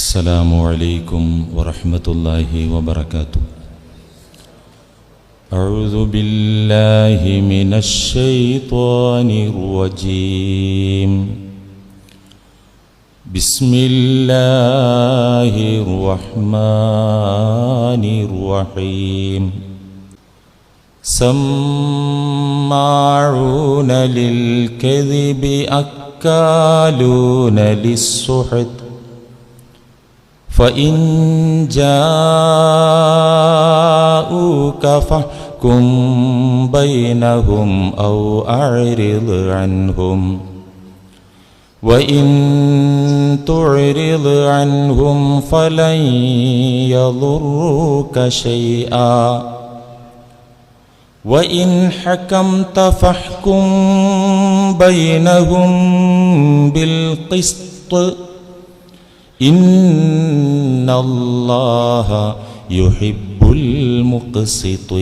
السلام عليكم ورحمة الله وبركاته. أعوذ بالله من الشيطان الرجيم. بسم الله الرحمن الرحيم. سماعون للكذب أكالون للسحت فإن جاءوك فاحكم بينهم أو أعرض عنهم وإن تعرض عنهم فلن يضروك شيئا وإن حكمت فاحكم بينهم بالقسط إن الله يحب المقسطين.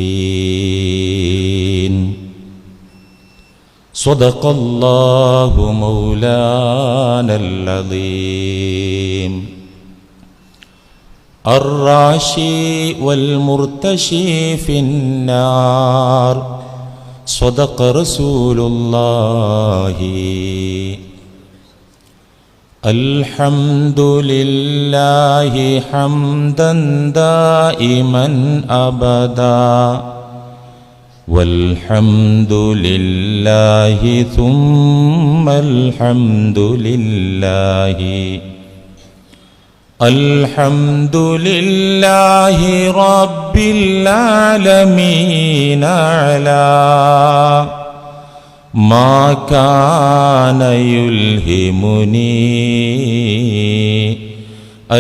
صدق الله مولانا العظيم. الراشي والمرتشي في النار صدق رسول الله. الحمد لله حمدا دائما أبدا والحمد لله ثم الحمد لله. الحمد لله رب العالمين على ما كان يلهمني.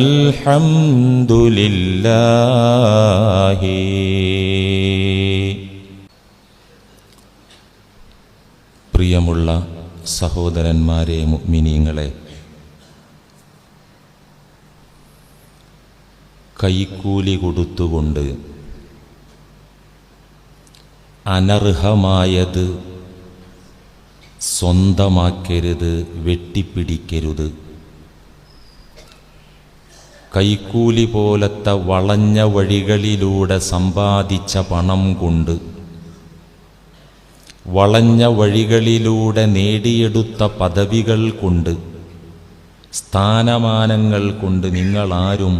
الحمد لله. പ്രിയമുള്ള സഹോദരന്മാരെ മുഅ്മിനീങ്ങളെ, കൈക്കൂലി കൊടുത്തുകൊണ്ട് അനർഹമായത് സ്വന്തമാക്കരുത്, വെട്ടിപ്പിടിക്കരുത്. കൈക്കൂലി പോലത്തെ വളഞ്ഞ വഴികളിലൂടെ സമ്പാദിച്ച പണം കൊണ്ട്, വളഞ്ഞ വഴികളിലൂടെ നേടിയെടുത്ത പദവികൾ കൊണ്ട്, സ്ഥാനമാനങ്ങൾ കൊണ്ട് നിങ്ങളാരും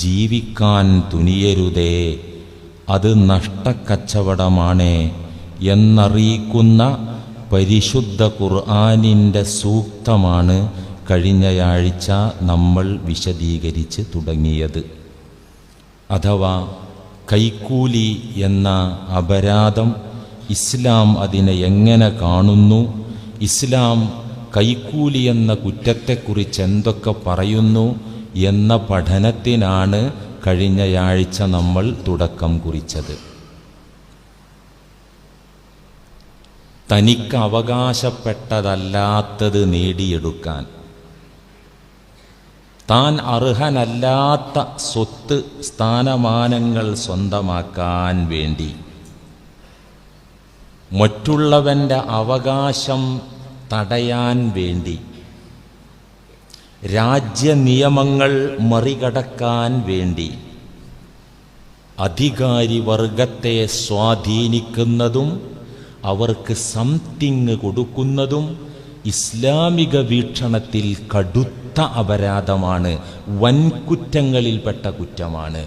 ജീവിക്കാൻ തുനിയരുതേ. അത് നഷ്ടക്കച്ചവടമാണ് എന്നറിയിക്കുന്ന പരിശുദ്ധ ഖുർആനിൻ്റെ സൂക്തമാണ് കഴിഞ്ഞയാഴ്ച നമ്മൾ വിശദീകരിച്ച് തുടങ്ങിയത്. അഥവാ കൈക്കൂലി എന്ന അപരാധം ഇസ്ലാം അതിനെ എങ്ങനെ കാണുന്നു, ഇസ്ലാം കൈക്കൂലി എന്ന കുറ്റത്തെക്കുറിച്ച് എന്തൊക്കെ പറയുന്നു എന്ന പഠനത്തിനാണ് കഴിഞ്ഞയാഴ്ച നമ്മൾ തുടക്കം കുറിച്ചത്. തനിക്ക് അവകാശപ്പെട്ടതല്ലാത്തത് നേടിയെടുക്കാൻ, താൻ അർഹനല്ലാത്ത സ്വത്ത് സ്ഥാനമാനങ്ങൾ സ്വന്തമാക്കാൻ വേണ്ടി, മറ്റുള്ളവൻ്റെ അവകാശം തടയാൻ വേണ്ടി, രാജ്യനിയമങ്ങൾ മറികടക്കാൻ വേണ്ടി അധികാരി വർഗത്തെ സ്വാധീനിക്കുന്നതും അവർക്ക് സംതിങ് കൊടുക്കുന്നതും ഇസ്ലാമിക വീക്ഷണത്തിൽ കടുത്ത അപരാധമാണ്, വൻകുറ്റങ്ങളിൽപ്പെട്ട കുറ്റമാണ്.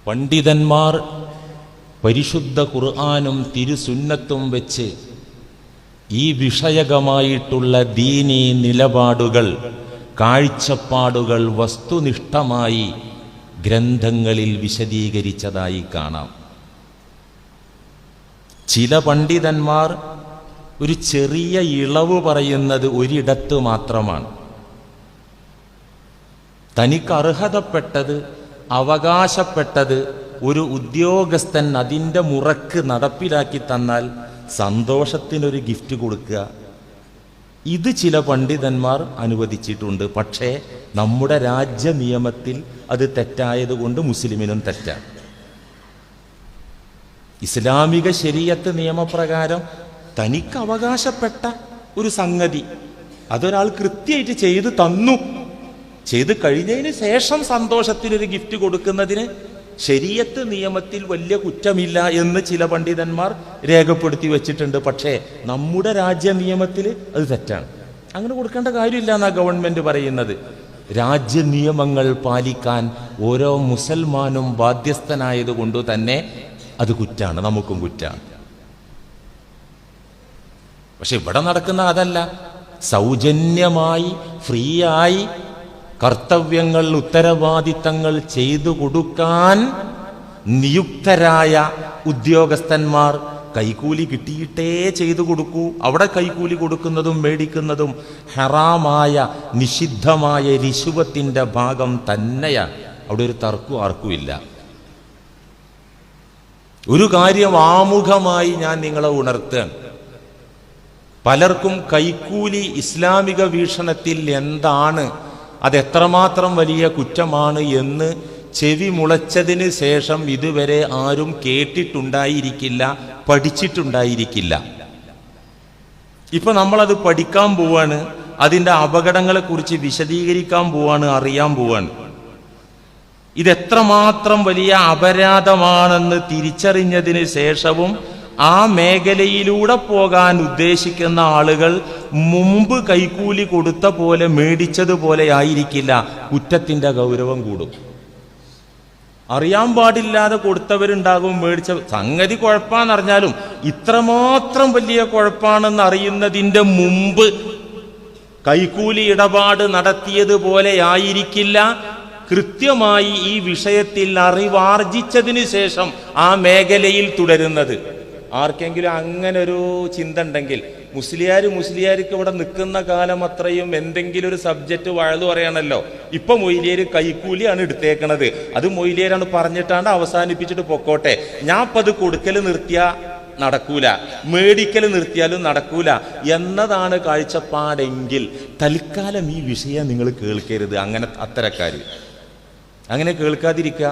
പണ്ഡിതന്മാർ പരിശുദ്ധ ഖുർആനും തിരുസുന്നത്തും വെച്ച് ഈ വിഷയകമായിട്ടുള്ള ദീനീ നിലപാടുകൾ, കാഴ്ചപ്പാടുകൾ വസ്തുനിഷ്ഠമായി ഗ്രന്ഥങ്ങളിൽ വിശദീകരിച്ചതായി കാണാം. ചില പണ്ഡിതന്മാർ ഒരു ചെറിയ ഇളവ് പറയുന്നത് ഒരിടത്ത് മാത്രമാണ്. തനിക്ക് അർഹതപ്പെട്ടത്, അവകാശപ്പെട്ടത് ഒരു ഉദ്യോഗസ്ഥൻ അതിൻ്റെ മുറക്ക് നടപ്പിലാക്കി തന്നാൽ സന്തോഷത്തിനൊരു ഗിഫ്റ്റ് കൊടുക്കുക, ഇത് ചില പണ്ഡിതന്മാർ അനുവദിച്ചിട്ടുണ്ട്. പക്ഷേ നമ്മുടെ രാജ്യ നിയമത്തിൽ അത് തെറ്റായതുകൊണ്ട് മുസ്ലിമിനും തെറ്റാണ്. ഇസ്ലാമിക ശരീഅത്ത് നിയമപ്രകാരം തനിക്ക് അവകാശപ്പെട്ട ഒരു സംഗതി അതൊരാൾ കൃത്യമായിട്ട് ചെയ്ത് തന്നു. ചെയ്ത് കഴിഞ്ഞതിന് ശേഷം സന്തോഷത്തിനൊരു ഗിഫ്റ്റ് കൊടുക്കുന്നതിന് ശരീഅത്ത് നിയമത്തിൽ വലിയ കുറ്റമില്ല എന്ന് ചില പണ്ഡിതന്മാർ രേഖപ്പെടുത്തി വെച്ചിട്ടുണ്ട്. പക്ഷേ നമ്മുടെ രാജ്യ നിയമത്തിൽ അത് തെറ്റാണ്. അങ്ങനെ കൊടുക്കേണ്ട കാര്യമില്ല എന്നാ ഗവൺമെന്റ് പറയുന്നത്. രാജ്യ നിയമങ്ങൾ പാലിക്കാൻ ഓരോ മുസൽമാനും ബാധ്യസ്ഥനായത് കൊണ്ട് തന്നെ അത് കുറ്റാണ്, നമുക്കും കുറ്റാണ്. പക്ഷെ ഇവിടെ നടക്കുന്ന അതല്ല. സൗജന്യമായി ഫ്രീയായി കർത്തവ്യങ്ങൾ ഉത്തരവാദിത്തങ്ങൾ ചെയ്തു കൊടുക്കാൻ നിയുക്തരായ ഉദ്യോഗസ്ഥന്മാർ കൈക്കൂലി കിട്ടിയിട്ടേ ചെയ്തു കൊടുക്കൂ. അവിടെ കൈക്കൂലി കൊടുക്കുന്നതും മേടിക്കുന്നതും ഹറാമായ നിഷിദ്ധമായ റിശ്വത്തിന്റെ ഭാഗം തന്നെയാണ്. അവിടെ ഒരു തർക്കവും ആർക്കുമില്ല. ഒരു കാര്യം ആമുഖമായി ഞാൻ നിങ്ങളെ ഉണർത്തുകയാണ്. പലർക്കും കൈക്കൂലി ഇസ്ലാമിക വീക്ഷണത്തിൽ എന്താണ്, അതെത്രമാത്രം വലിയ കുറ്റമാണ് എന്ന് ചെവി മുളച്ചതിന് ശേഷം ഇതുവരെ ആരും കേട്ടിട്ടുണ്ടായിരിക്കില്ല, പഠിച്ചിട്ടുണ്ടായിരിക്കില്ല. ഇപ്പൊ നമ്മളത് പഠിക്കാൻ പോവാണ്, അതിൻ്റെ അപകടങ്ങളെ കുറിച്ച് വിശദീകരിക്കാൻ പോവാണ്, അറിയാൻ പോവാണ്. ഇതെത്രമാത്രം വലിയ അപരാധമാണെന്ന് തിരിച്ചറിഞ്ഞതിന് ശേഷവും ആ മേഖലയിലൂടെ പോകാൻ ഉദ്ദേശിക്കുന്ന ആളുകൾ മുമ്പ് കൈക്കൂലി കൊടുത്ത പോലെ മേടിച്ചതുപോലെ ആയിരിക്കില്ല, കുറ്റത്തിന്റെ ഗൗരവം കൂടും. അറിയാൻ പാടില്ലാതെ കൊടുത്തവരുണ്ടാകും, മേടിച്ച സംഗതി കുഴപ്പാന്നറിഞ്ഞാലും ഇത്രമാത്രം വലിയ കുഴപ്പാണെന്ന് അറിയുന്നതിൻ്റെ മുമ്പ് കൈക്കൂലി ഇടപാട് നടത്തിയതുപോലെ ആയിരിക്കില്ല കൃത്യമായി ഈ വിഷയത്തിൽ അറിവാർജിച്ചതിന് ശേഷം ആ മേഖലയിൽ തുടരുന്നത്. ആർക്കെങ്കിലും അങ്ങനെ ഒരു ചിന്ത ഉണ്ടെങ്കിൽ, മുസ്ലിയാർക്ക് ഇവിടെ നിൽക്കുന്ന കാലം അത്രയും എന്തെങ്കിലും ഒരു സബ്ജക്റ്റ് വഴുതു പറയണല്ലോ. ഇപ്പൊ മൊയ്ലിയർ കൈക്കൂലിയാണ് എടുത്തേക്കണത്, അത് മൊയ്ലിയരാണ് പറഞ്ഞിട്ടാണ് അവസാനിപ്പിച്ചിട്ട് പൊക്കോട്ടെ, ഞാൻ ഇപ്പൊ അത് കൊടുക്കൽ നിർത്തിയാ നടക്കൂല, മേടിക്കൽ നിർത്തിയാലും നടക്കൂല എന്നതാണ് കാഴ്ചപ്പാടെങ്കിൽ തൽക്കാലം ഈ വിഷയം നിങ്ങൾ കേൾക്കരുത്. അങ്ങനെ അത്തരക്കാര് അങ്ങനെ കേൾക്കാതിരിക്കുക.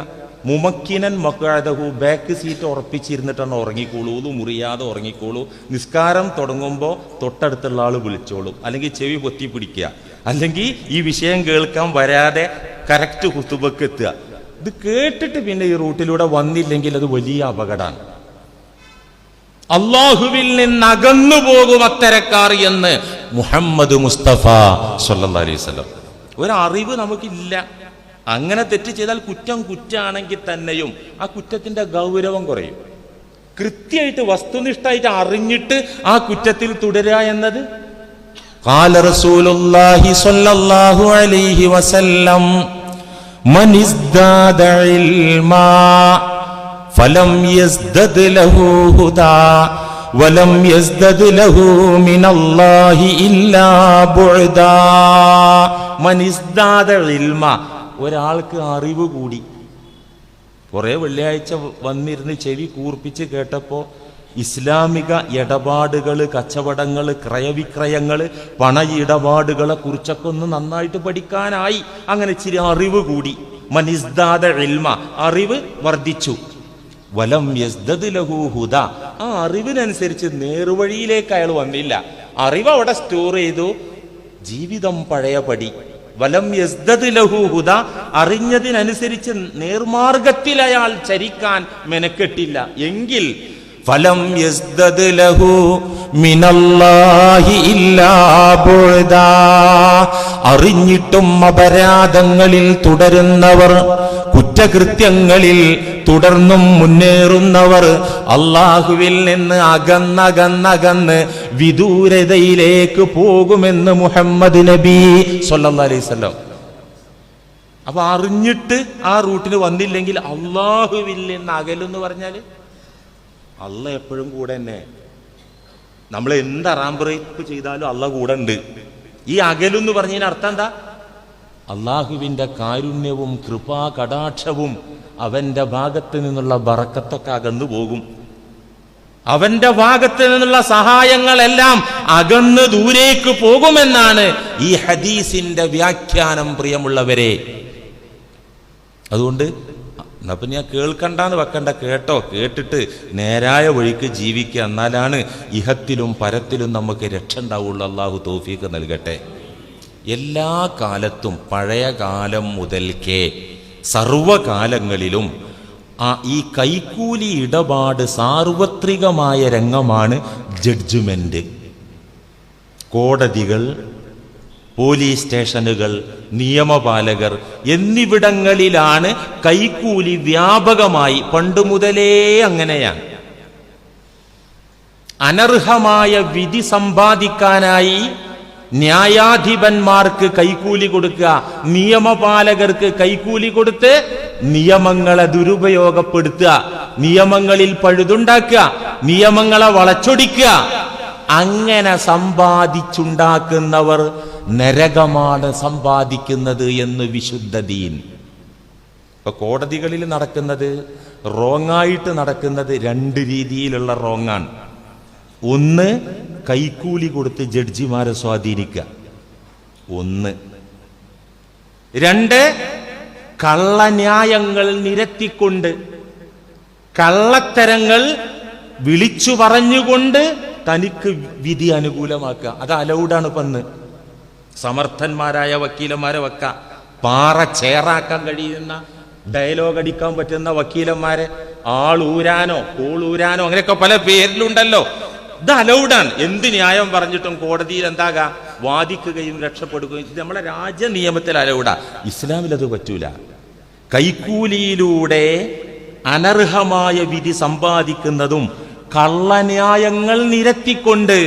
മുമക്കിനൻ മക്കാദഹു, ബാക്ക് സീറ്റ് ഉറപ്പിച്ചിരുന്നിട്ടാണ് ഉറങ്ങിക്കോളൂ, മുറിയാതെ ഉറങ്ങിക്കോളൂ. നിസ്കാരം തുടങ്ങുമ്പോൾ തൊട്ടടുത്തുള്ള ആൾ വിളിച്ചോളും, അല്ലെങ്കിൽ ചെവി പൊത്തി പിടിക്കുക, അല്ലെങ്കിൽ ഈ വിഷയം കേൾക്കാൻ വരാതെ കറക്റ്റ് ഖുതുബക്ക് എത്തുക. ഇത് കേട്ടിട്ട് പിന്നെ ഈ റൂട്ടിലൂടെ വന്നില്ലെങ്കിൽ അത് വലിയ അപകടമാണ്. അള്ളാഹുവിൽ നിന്ന് അകന്നു പോകും അത്തരക്കാർ എന്ന് മുഹമ്മദ് മുസ്തഫ സല്ലല്ലാഹു അലൈഹി വസല്ലം. ഒരറിവ് നമുക്കില്ല. അങ്ങനെ തെറ്റ് ചെയ്താൽ കുറ്റം കുറ്റാണെങ്കിൽ തന്നെയും ആ കുറ്റത്തിന്റെ ഗൗരവം കുറയും. കൃത്യമായിട്ട് വസ്തുനിഷ്ഠമായിട്ട് അറിഞ്ഞിട്ട് ആ കുറ്റത്തിൽ തുടരുക എന്നത് ഖാല റസൂലുള്ളാഹി സ്വല്ലല്ലാഹു അലൈഹി വസല്ലം മൻ ഇസ്ദാദ ഇൽമാ ഫലം യസ്ദദ് ലഹു ഹുദാ വലം യസ്ദദ് ലഹു മിനല്ലാഹി ഇല്ലാ ബുഅദാ. മൻ ഇസ്ദാദ ഇൽമാ, ഒരാൾക്ക് അറിവ് കൂടി. കുറേ വെള്ളിയാഴ്ച വന്നിരുന്ന് ചെവി കൂർപ്പിച്ച് കേട്ടപ്പോൾ ഇസ്ലാമിക ഇടപാടുകൾ, കച്ചവടങ്ങൾ, ക്രയവിക്രയങ്ങൾ, പണ ഇടപാടുകളെ കുറിച്ചൊക്കെ ഒന്ന് നന്നായിട്ട് പഠിക്കാനായി. അങ്ങനെ ഇച്ചിരി അറിവ് കൂടി. മനിസ്ദാദ ഇൽമ, അറിവ് വർദ്ധിച്ചു. വലം യസ്ദദ് ലഹു ഹുദ, ആ അറിവിനനുസരിച്ച് നേർവഴിയിലേക്ക് അയാൾ വന്നില്ല. അറിവ് അവിടെ സ്റ്റോർ ചെയ്തു, ജീവിതം പഴയപടി. വലം യസ്ദദ് ലഹു ഹുദ, അറിഞ്ഞതിനനുസരിച്ച് നേർമാർഗത്തിൽ അയാൾ ചരിക്കാൻ മെനക്കെട്ടില്ല എങ്കിൽ ഫലം യസ്ദദ് ലഹു മിനല്ലാഹി ഇല്ലാ ബുഅദാ. അറിഞ്ഞിട്ടും അപരാധങ്ങളിൽ തുടരുന്നവർ, കുറ്റകൃത്യങ്ങളിൽ തുടർന്നും മുന്നേറുന്നവർ അള്ളാഹുവിൽ നിന്ന് അകന്നകന്നകന്ന് വിദൂരതയിലേക്ക് പോകുമെന്ന് മുഹമ്മദ് നബി സല്ലല്ലാഹു അലൈഹി വസല്ലം. അപ്പൊ അറിഞ്ഞിട്ട് ആ റൂട്ടിന് വന്നില്ലെങ്കിൽ അള്ളാഹുവിൽ നിന്ന് അകലെന്ന് പറഞ്ഞാൽ അള്ളാഹ് എപ്പോഴും കൂടെ തന്നെ. നമ്മൾ എന്ത് അറാംബ്രേപ്പ് ചെയ്താലും അള്ളാഹ് കൂടെ ഉണ്ട്. ഈ അകലെന്ന് പറഞ്ഞതിന് അർത്ഥം എന്താ? അള്ളാഹുവിന്റെ കാരുണ്യവും കൃപാ കടാക്ഷവും അവന്റെ ഭാഗത്ത് നിന്നുള്ള ബറക്കത്തൊക്കെ അകന്നു പോകും. അവന്റെ ഭാഗത്ത് നിന്നുള്ള സഹായങ്ങളെല്ലാം അകന്ന് ദൂരേക്ക് പോകുമെന്നാണ് ഈ ഹദീസിന്റെ വ്യാഖ്യാനം. പ്രിയമുള്ളവരെ, അതുകൊണ്ട് എന്നാ പിന്നെ ഞാൻ കേൾക്കണ്ടെന്ന് വെക്കണ്ട, കേട്ടോ, കേട്ടിട്ട് നേരായ വഴിക്ക് ജീവിക്കുക. എന്നാലാണ് ഇഹത്തിലും പരത്തിലും നമുക്ക് രക്ഷ ഉണ്ടാവുള്ളൂ. അള്ളാഹു തൗഫീഖ് നൽകട്ടെ. എല്ലാ കാലത്തും പഴയ കാലം മുതൽക്കേ സർവകാലങ്ങളിലും ഈ കൈക്കൂലി ഇടപാട് സാർവത്രികമായ രംഗമാണ്. ജഡ്ജ്മെന്റ്, കോടതികൾ, പോലീസ് സ്റ്റേഷനുകൾ, നിയമപാലകർ എന്നിവിടങ്ങളിലാണ് കൈക്കൂലി വ്യാപകമായി പണ്ട് മുതലേ അങ്ങനെയാണ്. അനർഹമായ വിധി സമ്പാദിക്കാനായി ന്യായാധിപന്മാർക്ക് കൈക്കൂലി കൊടുക്കുക, നിയമപാലകർക്ക് കൈക്കൂലി കൊടുത്ത് നിയമങ്ങളെ ദുരുപയോഗപ്പെടുത്തുക, നിയമങ്ങളിൽ പഴുതുണ്ടാക്കുക, നിയമങ്ങളെ വളച്ചൊടിക്കുക. അങ്ങനെ സമ്പാദിച്ചുണ്ടാക്കുന്നവർ നരകമാണ് സമ്പാദിക്കുന്നത് എന്ന് വിശുദ്ധ ദീൻ. ഇപ്പൊ കോടതികളിൽ നടക്കുന്നത്, റോങ്ങായിട്ട് നടക്കുന്നത് രണ്ട് രീതിയിലുള്ള റോങ്ങാണ്. ഒന്ന്, കൈക്കൂലി കൊടുത്ത് ജഡ്ജിമാരെ സ്വാധീനിക്കുക. ഒന്ന്. രണ്ട്, കള്ളന്യായങ്ങൾ നിരത്തിക്കൊണ്ട്, കള്ളത്തരങ്ങൾ വിളിച്ചു പറഞ്ഞുകൊണ്ട് തനിക്ക് വിധി അനുകൂലമാക്കുക. അത് അലൗഡാണ്. പന്ന് സമർത്ഥന്മാരായ വക്കീലന്മാരെ വെക്കാം. പാറ ചേറാക്കാൻ കഴിയുന്ന, ഡയലോഗ് അടിക്കാൻ പറ്റുന്ന വക്കീലന്മാരെ ആളൂരാനോ കോളൂരാനോ അങ്ങനെയൊക്കെ പല പേരിലുണ്ടല്ലോ. ഇത് അലൗഡാണ്. എന്ത് ന്യായം പറഞ്ഞിട്ടും കോടതിയിൽ എന്താകാം, വാദിക്കുകയും രക്ഷപ്പെടുകയും. ഇത് നമ്മളെ രാജ്യ നിയമത്തിൽ അലൗഡാ. ഇസ്ലാമിൽ അത് പറ്റൂല. കൈക്കൂലിയിലൂടെ അനർഹമായ വിധി സമ്പാദിക്കുന്നതും കള്ളന്യായങ്ങൾ നിരത്തിക്കൊണ്ട്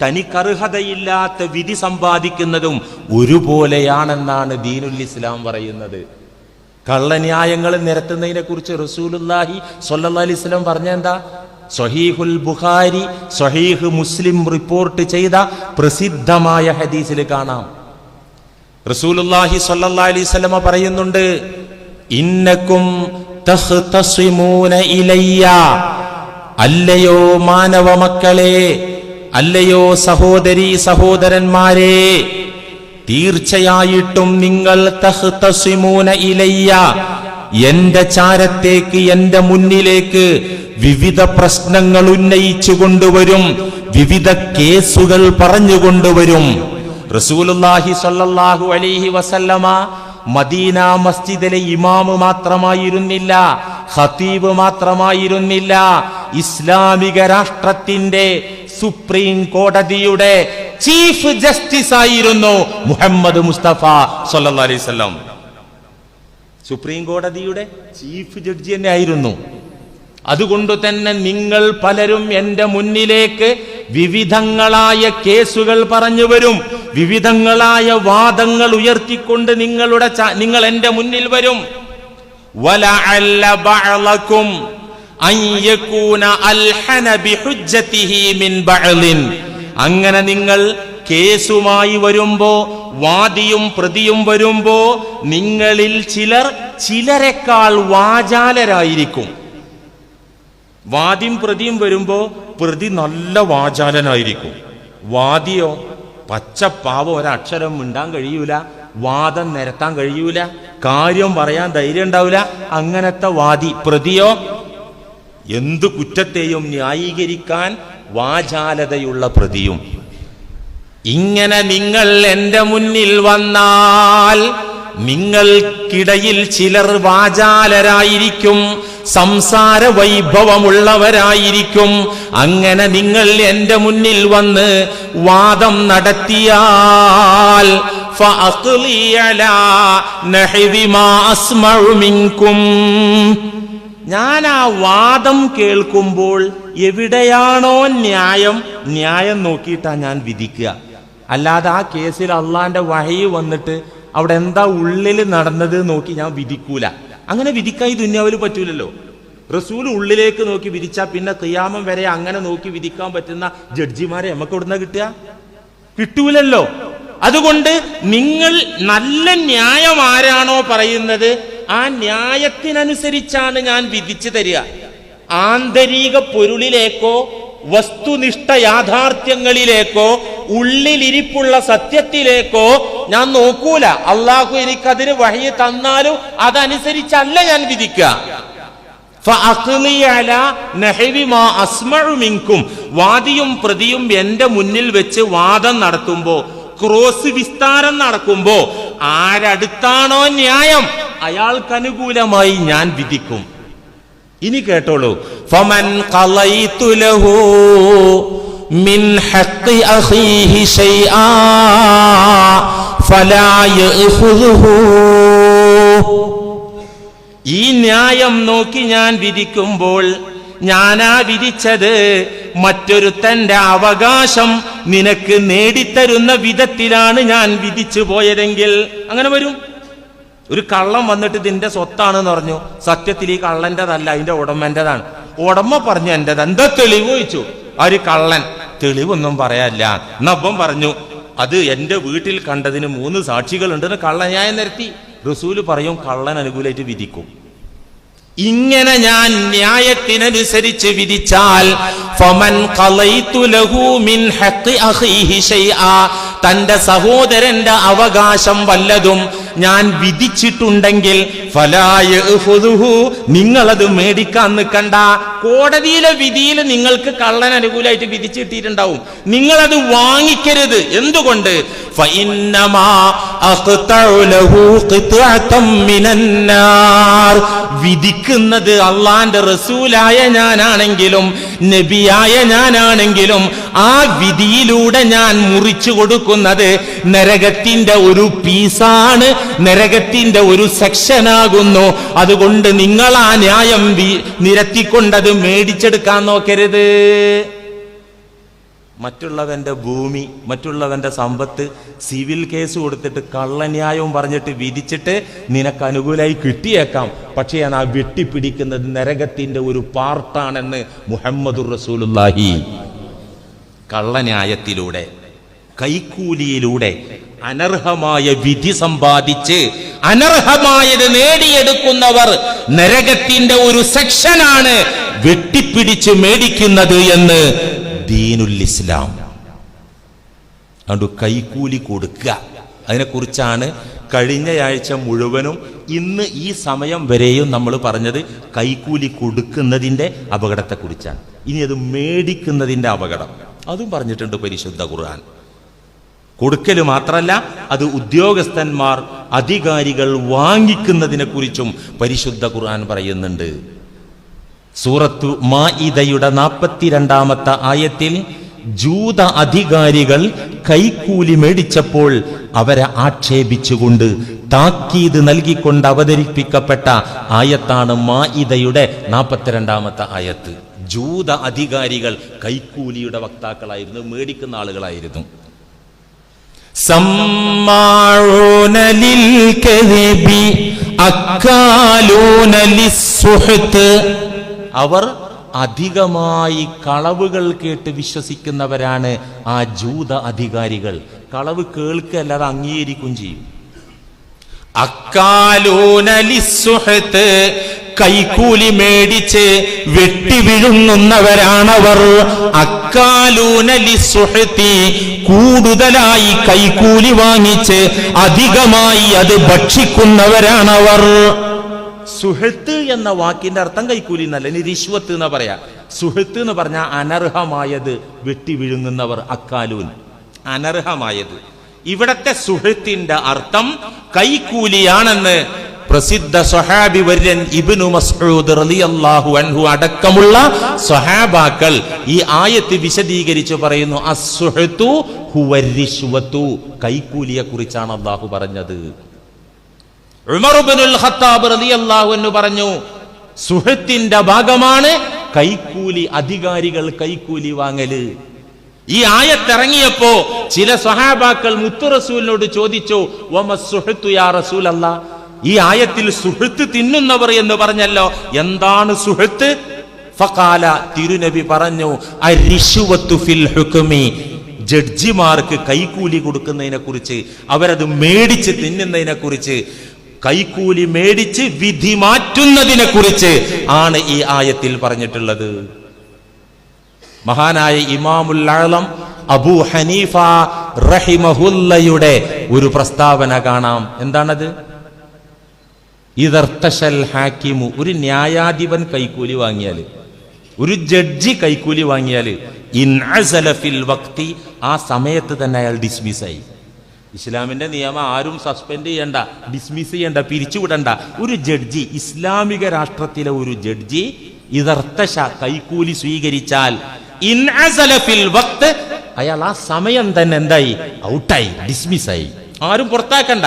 തനിക്കർഹതയില്ലാത്ത വിധി സമ്പാദിക്കുന്നതും ഒരുപോലെയാണെന്നാണ് ദീനുൽ ഇസ്ലാം പറയുന്നത്. കള്ളന്യായങ്ങൾ നിരത്തുന്നതിനെ കുറിച്ച് റസൂലുള്ളാഹി സ്വല്ലല്ലാഹി അലൈഹി വസല്ലം പറഞ്ഞ എന്താ? സ്വഹീഹുൽ ബുഖാരി, സ്വഹീഹ് മുസ്ലിം റിപ്പോർട്ട് ചെയ്ത പ്രസിദ്ധമായ ഹദീസിൽ കാണാം. റസൂലുള്ളാഹി സ്വല്ലല്ലാഹി അലൈഹി വസല്ലം പറയുന്നുണ്ട്, ഇന്നക്കും തഖ്തസിമൂന ഇലയ്യ, അല്ലയോ മാനവ മക്കളെ, അല്ലയോ സഹോദരീ സഹോദരന്മാരെ, തീർച്ചയായിട്ടും നിങ്ങൾ തഖ്തസിമൂന ഇലയ്യ, എന്റെ ചാരത്തേക്ക്, എന്റെ മുന്നിലേക്ക് വിവിധ പ്രശ്നങ്ങൾ ഉന്നയിച്ചു കൊണ്ടുവരും, വിവിധ കേസുകൾ പറഞ്ഞുകൊണ്ടുവരും. റസൂലുള്ളാഹി സ്വല്ലല്ലാഹു അലൈഹി വസല്ലമ മദീന മസ്ജിദിലെ ഇമാമ് മാത്രമായിരുന്നില്ല, ഖതീബ് മാത്രമായിരുന്നില്ല, ഇസ്ലാമിക രാഷ്ട്രത്തിന്റെ സുപ്രീം കോടതിയുടെ ചീഫ് ജസ്റ്റിസ് ആയിരുന്നു മുഹമ്മദ് മുസ്തഫ സ്വല്ലല്ലാഹു അലൈഹി വസല്ലം. സുപ്രീം കോടതിയുടെ ചീഫ് ജഡ്ജി തന്നെ ആയിരുന്നു. അതുകൊണ്ട് തന്നെ നിങ്ങൾ പലരും എന്റെ മുന്നിലേക്ക് വിവിധങ്ങളായ കേസുകൾ പറഞ്ഞു വരും, വിവിധങ്ങളായ വാദങ്ങൾ ഉയർത്തിക്കൊണ്ട് നിങ്ങൾ എന്റെ മുന്നിൽ വരും. വലഅല്ല ബഅലകും അൻ യകൂന അൽഹന ബിഹുജ്ജതിഹി മിൻ ബഅലിൻ. അങ്ങനെ നിങ്ങൾ കേസുമായി വരുമ്പോ, വാദിയും പ്രതിയും വരുമ്പോ, നിങ്ങളിൽ ചിലരെക്കാൾ വാചാലരായിരിക്കും. വാദിയും പ്രതിയും വരുമ്പോ പ്രതി നല്ല വാചാലനായിരിക്കും, വാദിയോ പച്ചപ്പാവം, ഒരക്ഷരം മിണ്ടാൻ കഴിയൂല, വാദം നിരത്താൻ കഴിയൂല, കാര്യം പറയാൻ ധൈര്യം ഉണ്ടാവില്ല. അങ്ങനത്തെ വാദി. പ്രതിയോ എന്തു കുറ്റത്തെയും ന്യായീകരിക്കാൻ വാചാലതയുള്ള പ്രതിയും. ഇങ്ങനെ നിങ്ങൾ എന്റെ മുന്നിൽ വന്നാൽ നിങ്ങൾക്കിടയിൽ ചിലർ വാചാലരായിരിക്കും, സംസാര വൈഭവമുള്ളവരായിരിക്കും. അങ്ങനെ നിങ്ങൾ എന്റെ മുന്നിൽ വന്ന് വാദം നടത്തിയാൽ ഫഅഖ്ലി അലാ നഹ്വി മാ അസ്മഉ മിൻകും, ഞാൻ ആ വാദം കേൾക്കുമ്പോൾ എവിടെയാണോ ന്യായം നോക്കിയിട്ടാ ഞാൻ വിധിക്കുക. അല്ലാതെ ആ കേസിൽ അള്ളാന്റെ വഹയി വന്നിട്ട് അവിടെ എന്താ ഉള്ളിൽ നടന്നത് നോക്കി ഞാൻ വിധിക്കൂല. അങ്ങനെ വിധിക്കാൻ ഈ ദുന്യാവിൽ പറ്റൂലല്ലോ. റസൂൽ ഉള്ളിലേക്ക് നോക്കി വിധിച്ചാൽ പിന്നെ ഖിയാമം വരെ അങ്ങനെ നോക്കി വിധിക്കാൻ പറ്റുന്ന ജഡ്ജിമാരെ നമുക്ക് എവിടുന്ന കിട്ടൂലല്ലോ. അതുകൊണ്ട് നിങ്ങൾ നല്ല ന്യായം ആരാണോ പറയുന്നത് ആ ന്യായത്തിനനുസരിച്ചാണ് ഞാൻ വിധിച്ചു തരിക. ആന്തരിക പൊരുളിലേക്കോ വസ്തുനിഷ്ഠ യാഥാർത്ഥ്യങ്ങളിലേക്കോ ഉള്ളിലിരിപ്പുള്ള സത്യത്തിലേക്കോ ഞാൻ നോക്കൂല. അള്ളാഹു എനിക്കതിന് വഹി തന്നാലും അതനുസരിച്ചല്ല ഞാൻ വിധിക്കുക. വാദിയും പ്രതിയും എന്റെ മുന്നിൽ വെച്ച് വാദം നടത്തുമ്പോ, ക്രോസ് വിസ്താരം നടക്കുമ്പോ ആരടുത്താണോ ന്യായം അയാൾക്ക് അനുകൂലമായി ഞാൻ വിധിക്കും. ഇനി കേട്ടോളൂ. ഫമൻ ഖളൈതു ലഹു മിൻ ഹഖ്ഖി അഖീഹി ശൈആ ഫലാ യഖുദുഹു. ഈ ന്യായം നോക്കി ഞാൻ വിധിക്കുമ്പോൾ ഞാനാ വിധിച്ചത് മറ്റൊരുത്തന്റെ അവകാശം നിനക്ക് നേടിത്തരുന്ന വിധത്തിലാണ് ഞാൻ വിധിച്ചു പോയതെങ്കിൽ അങ്ങനെ വരും. ഒരു കള്ളൻ വന്നിട്ട് ഇതിന്റെ സ്വത്താണെന്ന് പറഞ്ഞു. സത്യത്തിൽ ഈ കള്ളന്റെതല്ല, അതിന്റെ ഉടമന്റേതാണ്. ഉടമ പറഞ്ഞു എന്റേത്. എന്താ തെളിവ് ചോദിച്ചു. ആ ഒരു കള്ളൻ തെളിവൊന്നും പറയാനില്ല. എന്നപ്പം പറഞ്ഞു അത് എന്റെ വീട്ടിൽ കണ്ടതിന് 3 സാക്ഷികൾ ഉണ്ടെന്ന് കള്ളന്യായം നിരത്തി. റസൂല് പറയും കള്ളൻ അനുകൂലമായിട്ട് വിധിക്കും. ഇങ്ങനെ ഞാൻ ന്യായത്തിനനുസരിച്ച് വിധിച്ചാൽ ഫമൻ ഖളൈതു ലഹു മിൻ ഹഖ്ഖി അഖീഹി ശൈആ, തന്റെ സഹോദരന്റെ അവകാശം വല്ലതും ഞാൻ വിധിച്ചിട്ടുണ്ടെങ്കിൽ ഫലാ യഖുദുഹു, നിങ്ങളത് മേടിക്കാൻ നിൽക്കണ്ട. കോടതിയിലെ വിധിയിൽ നിങ്ങൾക്ക് കള്ളൻ അനുകൂലമായിട്ട് വിധിച്ചിട്ടിട്ടുണ്ടാവും, നിങ്ങളത് വാങ്ങിക്കരുത്. എന്തുകൊണ്ട്? ഫഇന്നമാ അഖ്തഉ ലഹു ഖിത്അതൻ മിനന്നാർ. വിധിക്കുന്നത് അള്ളാന്റെ റസൂലായ ഞാനാണെങ്കിലും നബിയായ ഞാനാണെങ്കിലും ആ വിധിയിലൂടെ ഞാൻ മുറിച്ചു കൊടുക്കുന്നത് നരകത്തിന്റെ ഒരു പീസാണ്, നരകത്തിന്റെ ഒരു സെക്ഷനാകുന്നു. അതുകൊണ്ട് നിങ്ങൾ ആ ന്യായം നിരത്തിക്കൊണ്ടത് മേടിച്ചെടുക്കാൻ നോക്കരുത്. മറ്റുള്ളവന്റെ ഭൂമി, മറ്റുള്ളവന്റെ സമ്പത്ത് സിവിൽ കേസ് കൊടുത്തിട്ട് കള്ളന്യായവും പറഞ്ഞിട്ട് വിധിച്ചിട്ട് നിനക്ക് അനുകൂലമായി കിട്ടിയേക്കാം. പക്ഷേ ഞാൻ ആ വെട്ടിപ്പിടിക്കുന്നത് നരകത്തിന്റെ ഒരു പാർട്ടാണെന്ന് മുഹമ്മദുർ റസൂലുള്ളാഹി. കള്ളന്യായത്തിലൂടെ, കൈക്കൂലിയിലൂടെ അനർഹമായ വിധി സമ്പാദിച്ച് അനർഹമായത് നേടിയെടുക്കുന്നവർ നരകത്തിന്റെ ഒരു സെക്ഷനാണ് വെട്ടിപ്പിടിച്ച് മേടിക്കുന്നത് എന്ന് ദീനുൽ ഇസ്ലാം. അതുകൊണ്ട് കൈക്കൂലി കൊടുക്കുക, അതിനെക്കുറിച്ചാണ് കഴിഞ്ഞയാഴ്ച മുഴുവനും ഇന്ന് ഈ സമയം വരെയും നമ്മൾ പറഞ്ഞത്. കൈക്കൂലി കൊടുക്കുന്നതിന്റെ അപകടത്തെക്കുറിച്ചാണ്. ഇനി അത് മേടിക്കുന്നതിന്റെ അപകടം അതും പറഞ്ഞിട്ടുണ്ട് പരിശുദ്ധ ഖുർആൻ. കൊടുക്കല് മാത്രല്ല, അത് ഉദ്യോഗസ്ഥന്മാർ, അധികാരികൾ വാങ്ങിക്കുന്നതിനെ കുറിച്ചും പരിശുദ്ധ ഖുർആൻ പറയുന്നുണ്ട്. സൂറത്തു മാഇദയുടെ 42-ാമത്തെ ആയത്തിൽ ജൂത അധികാരികൾ കൈക്കൂലി മേടിച്ചപ്പോൾ അവരെ ആക്ഷേപിച്ചുകൊണ്ട് താക്കീത് നൽകിക്കൊണ്ട് അവതരിപ്പിക്കപ്പെട്ട ആയത്താണ് മാഇദയുടെ 42-ാമത്തെ ആയത്ത്. ജൂത അധികാരികൾ കൈക്കൂലിയുടെ വക്താക്കളായിരുന്നു, മേടിക്കുന്ന ആളുകളായിരുന്നു. സമ്മാഊന ലിൽ കദിബി അക്കാലൂന ലിസ്സുഹ്ത്. അവർ അധികമായി കളവുകൾ കേട്ട് വിശ്വസിക്കുന്നവരാണ് ആ ജൂത അധികാരികൾ. കളവ് കേൾക്കല്ലാതെ അംഗീകരിക്കുകയും ചെയ്യും. അക്കാലൂന ലിസ്സുഹ്ത്, കൈക്കൂലി മേടിച്ച് വെട്ടിവിഴുങ്ങുന്നവരാണവർ. അക്കാലൂന ലിസ്സുഹ്തി, കൂടുതലായി കൈക്കൂലി വാങ്ങിച്ച് അധികമായി അത് ഭക്ഷിക്കുന്നവരാണവർ. സുഹത്ത് എന്ന വാക്കിന്റെ അർത്ഥം കൈക്കൂലി എന്നല്ല, ഇനി റിശ്വത്ത് എന്ന് പറയാ. സുഹത്ത് എന്ന് പറഞ്ഞാൽ അനർഹമായത് വെട്ടിവിഴുങ്ങുന്നവർ. അക്കാലൂൻ അനർഹമായത്. ഇവിടത്തെ സുഹത്തിന്റെ അർത്ഥം കൈക്കൂലിയാണെന്ന് പ്രസിദ്ധ സ്വഹാബി വര്യൻ ഇബ്നു മസ്ഊദ് റളിയല്ലാഹു അൻഹു അടക്കമുള്ള സ്വഹാബാക്കൾ ഈ ആയത്ത് വിശദീകരിച്ചു പറയുന്നു. അസ്സുഹ്തു ഹുവരിശ്വതു, കൈക്കൂലിയെ കുറിച്ചാണ് അല്ലാഹു പറഞ്ഞത്. ഉമർ ഇബ്നുൽ ഖത്താബ് റളിയല്ലാഹു അൻഹു പറഞ്ഞു, സുഹത്തിന്റെ ഭാഗമാണ് കൈക്കൂലി, അധികാരികൾ കൈക്കൂലി വാങ്ങല്. ഈ ആയത്തിറങ്ങിയപ്പോ ചില സ്വഹാബാക്കൾ മുത്തു റസൂലിനോട് ചോദിച്ചു, വമസ്സുഹ്തു യാ റസൂലല്ലാഹ്, ഈ ആയത്തിൽ സുഹൃത്ത് തിന്നുന്നവർ എന്ന് പറഞ്ഞല്ലോ, എന്താണ് സുഹൃത്ത്? ഫഖാല, തിരുനബി പറഞ്ഞു, അരിശ്വത്തു ഫിൽ ഹുക്മി, ജഡ്ജിമാർക്ക് കൈക്കൂലി കൊടുക്കുന്നതിനെ കുറിച്ച്, അവരത് മേടിച്ച് തിന്നുന്നതിനെ കുറിച്ച്, കൈക്കൂലി മേടിച്ച് വിധി മാറ്റുന്നതിനെ കുറിച്ച് ആണ് ഈ ആയത്തിൽ പറഞ്ഞിട്ടുള്ളത്. മഹാനായ ഇമാമുൽ അഅ്ലം അബൂ ഹനീഫ റഹിമഹുല്ലയുടെ ഒരു പ്രസ്താവന കാണാം. എന്താണത്? ഇദർതശൽ ഹാക്കിമു, ഒരു ന്യായാധിപൻ കൈക്കൂലി വാങ്ങിയാൽ, ഒരു ജഡ്ജി കൈക്കൂലി വാങ്ങിയാൽ, ഇൻഅസല ഫിൽ വഖ്തി, ആ സമയത്ത് തന്നെ അയാൾ ഡിസ്മിസായി. ഇസ്ലാമിന്റെ നിയമം ആരും സസ്പെൻഡ് ചെയ്യണ്ട, ഡിസ്മിസ് ചെയ്യണ്ട, പിരിച്ചുവിടണ്ട. ഒരു ജഡ്ജി, ഇസ്ലാമിക രാഷ്ട്രത്തിലെ ഒരു ജഡ്ജി ഇദർതശ കൈക്കൂലി സ്വീകരിച്ചാൽ, ഇൻഅസല ഫിൽ വഖ്ത്, അയാൾ ആ സമയം തന്നെ എന്തായി? ഔട്ടായി, ഡിസ്മിസായി. ആരും പുറത്താക്കണ്ട.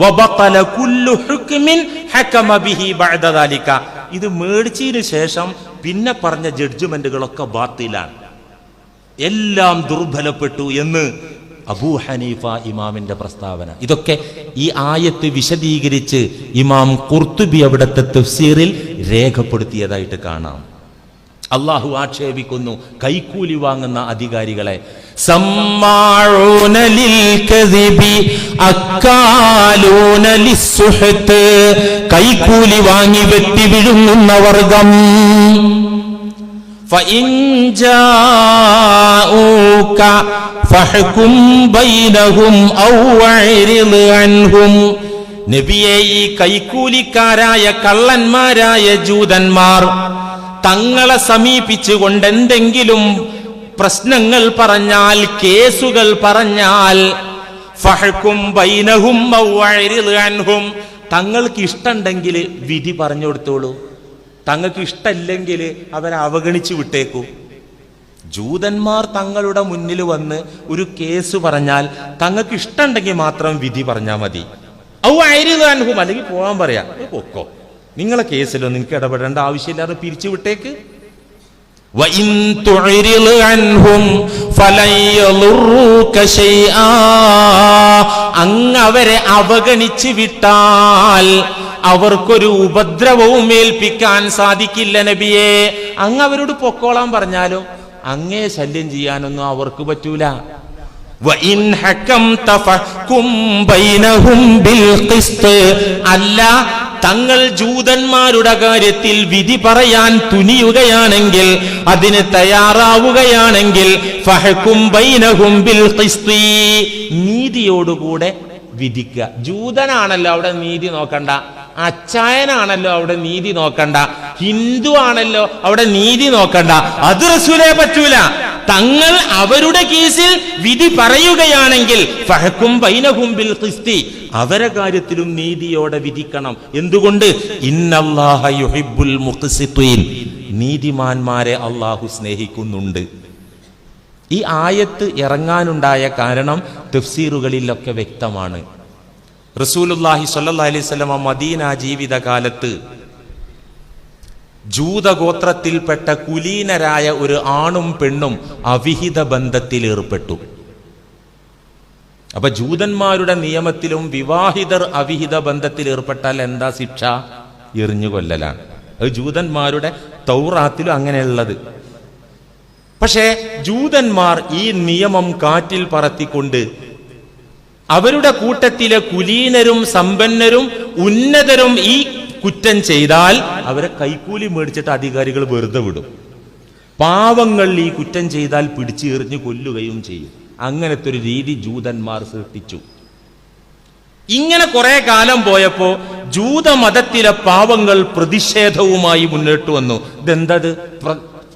വബതല കുല്ലു ഹുക്മിൻ ഹകമ ബിഹി ബഅദ ദാലിക, ഇത് മേടിച്ചതിനു ശേഷം പിന്നെ പറഞ്ഞ ജഡ്ജ്മെന്റുകളൊക്കെ ബാത്തിലാണ്, എല്ലാം ദുർബലപ്പെട്ടു എന്ന് അബൂ ഹനീഫ ഇമാമിന്റെ പ്രസ്താവന. ഇതൊക്കെ ഈ ആയത്ത് വിശദീകരിച്ച് ഇമാം ഖുർത്തുബി അവിടുത്തെ തഫ്സീറിൽ രേഖപ്പെടുത്തിയതായിട്ട് കാണാം. അള്ളാഹു ആക്ഷേപിക്കുന്നു കൈക്കൂലി വാങ്ങുന്ന അധികാരികളെ. സമ്മാഊന ലിൽ കദിബി അക്കാലൂന ലിസ്സുഹ്ത്, കൈക്കൂലി വാങ്ങി വെട്ടി വിഴുങ്ങുന്ന വർഗം. ഫഇൻ ജാഊക ഫഹ്കും ബൈനഹും ഔ അഅ്രിദ് അൻഹും. നബിയെ, ഈ കൈക്കൂലിക്കാരായ കള്ളന്മാരായ ജൂതന്മാർ തങ്ങളെ സമീപിച്ചുകൊണ്ട് എന്തെങ്കിലും പ്രശ്നങ്ങൾ പറഞ്ഞാൽ, കേസുകൾ പറഞ്ഞാൽ, ഫഹ്കും ബൈനഹും ഔ അഅ്രിദ് അൻഹും, തങ്ങൾക്ക് ഇഷ്ടമുണ്ടെങ്കിൽ വിധി പറഞ്ഞു കൊടുത്തോളൂ, തങ്ങൾക്ക് ഇഷ്ടമില്ലെങ്കിൽ അവരെ അവഗണിച്ചു വിട്ടേക്കൂ. ജൂതന്മാർ തങ്ങളുടെ മുന്നിൽ വന്ന് ഒരു കേസ് പറഞ്ഞാൽ തങ്ങൾക്ക് ഇഷ്ടമുണ്ടെങ്കിൽ മാത്രം വിധി പറഞ്ഞാൽ മതി. ഔ അഅ്രിദ് അൻഹും, അല്ലെങ്കിൽ പോകാൻ പറയാം, പൊക്കോ, നിങ്ങളെ കേസിലോ നിങ്ങൾക്ക് ഇടപെടേണ്ട ആവശ്യമില്ലാതെ പിരിച്ചു വിട്ടേക്ക്. വഇൻ തുഅ്രിദ് അൻഹും ഫലൻ യളുറുക ശൈആ, അങ്ങ് അവരെ അവഗണിച്ചു വിട്ടാൽ അവർക്കൊരു ഉപദ്രവവും ഏൽപ്പിക്കാൻ സാധിക്കില്ല നബിയെ. അങ്ങ് അവരോട് പൊക്കോളാൻ പറഞ്ഞാലും അങ്ങേ ശല്യം ചെയ്യാനൊന്നും അവർക്ക് പറ്റൂല. വഇൻ ഹകംത ഫഹ്കും ബൈനഹും ബിൽ ഖിസ്ത്, അല്ല തങ്ങൾ ജൂതന്മാരുടെ കാര്യത്തിൽ വിധി പറയാൻ തുനിയുകയാണെങ്കിൽ, അതിന് തയ്യാറാവുകയാണെങ്കിൽ, ഫഹ്കും ബൈനഹും ബിൽ ഖിസ്തി, നീതിയോടുകൂടെ വിധിക്കുക. ജൂതനാണല്ലോ അവിടെ നീതി നോക്കണ്ട, അച്ചായനാണല്ലോ അവിടെ നീതി നോക്കണ്ട, ഹിന്ദു ആണല്ലോ അവിടെ നീതി നോക്കണ്ട, അത് റസൂലേ പറ്റൂല. തങ്ങൾ അവരുടെ കേസിൽ വിധി പറയുകയാണെങ്കിൽ ഫഹ്കും ബൈനഹും ബിൽ ഖിസ്തി, അവരെ കാര്യത്തിലും നീതിയോടെ വിധിക്കണം. എന്തുകൊണ്ട്? ഇന്നല്ലാഹ യുഹിബ്ബുൽ മുഖ്സിതീൻ, നീതിമാന്മാരെ അള്ളാഹു സ്നേഹിക്കുന്നുണ്ട്. ഈ ആയത്ത് ഇറങ്ങാനുണ്ടായ കാരണം തഫ്സീറുകളിലൊക്കെ വ്യക്തമാണ്. റസൂലുള്ളാഹി സ്വല്ലല്ലാഹി അലൈഹി വസല്ലം മദീന ജീവിതകാലത്ത് ജൂതഗോത്രത്തിൽപ്പെട്ട കുലീനരായ ഒരു ആണും പെണ്ണും അവിഹിത ബന്ധത്തിൽ ഏർപ്പെട്ടു. അപ്പൊ ജൂതന്മാരുടെ നിയമത്തിലും വിവാഹിതർ അവിഹിത ബന്ധത്തിൽ ഏർപ്പെട്ടാൽ എന്താ ശിക്ഷ? എറിഞ്ഞു കൊല്ലലാണ്. അത് ജൂതന്മാരുടെ തൗറാത്തിലും അങ്ങനെയുള്ളത്. പക്ഷേ ജൂതന്മാർ ഈ നിയമം കാറ്റിൽ പറത്തിക്കൊണ്ട് അവരുടെ കൂട്ടത്തിലെ കുലീനരും സമ്പന്നരും ഉന്നതരും ഈ കുറ്റം ചെയ്താൽ അവരെ കൈക്കൂലി മേടിച്ചിട്ട് അധികാരികൾ വെറുതെ വിടും. പാവങ്ങൾ ഈ കുറ്റം ചെയ്താൽ പിടിച്ച് എറിഞ്ഞു കൊല്ലുകയും ചെയ്യും. അങ്ങനത്തെ ഒരു രീതി ജൂതന്മാർ സൃഷ്ടിച്ചു. ഇങ്ങനെ കുറെ കാലം പോയപ്പോ ജൂതമതത്തിലെ പാവങ്ങൾ പ്രതിഷേധവുമായി മുന്നോട്ട് വന്നു. ഇതെന്തത്?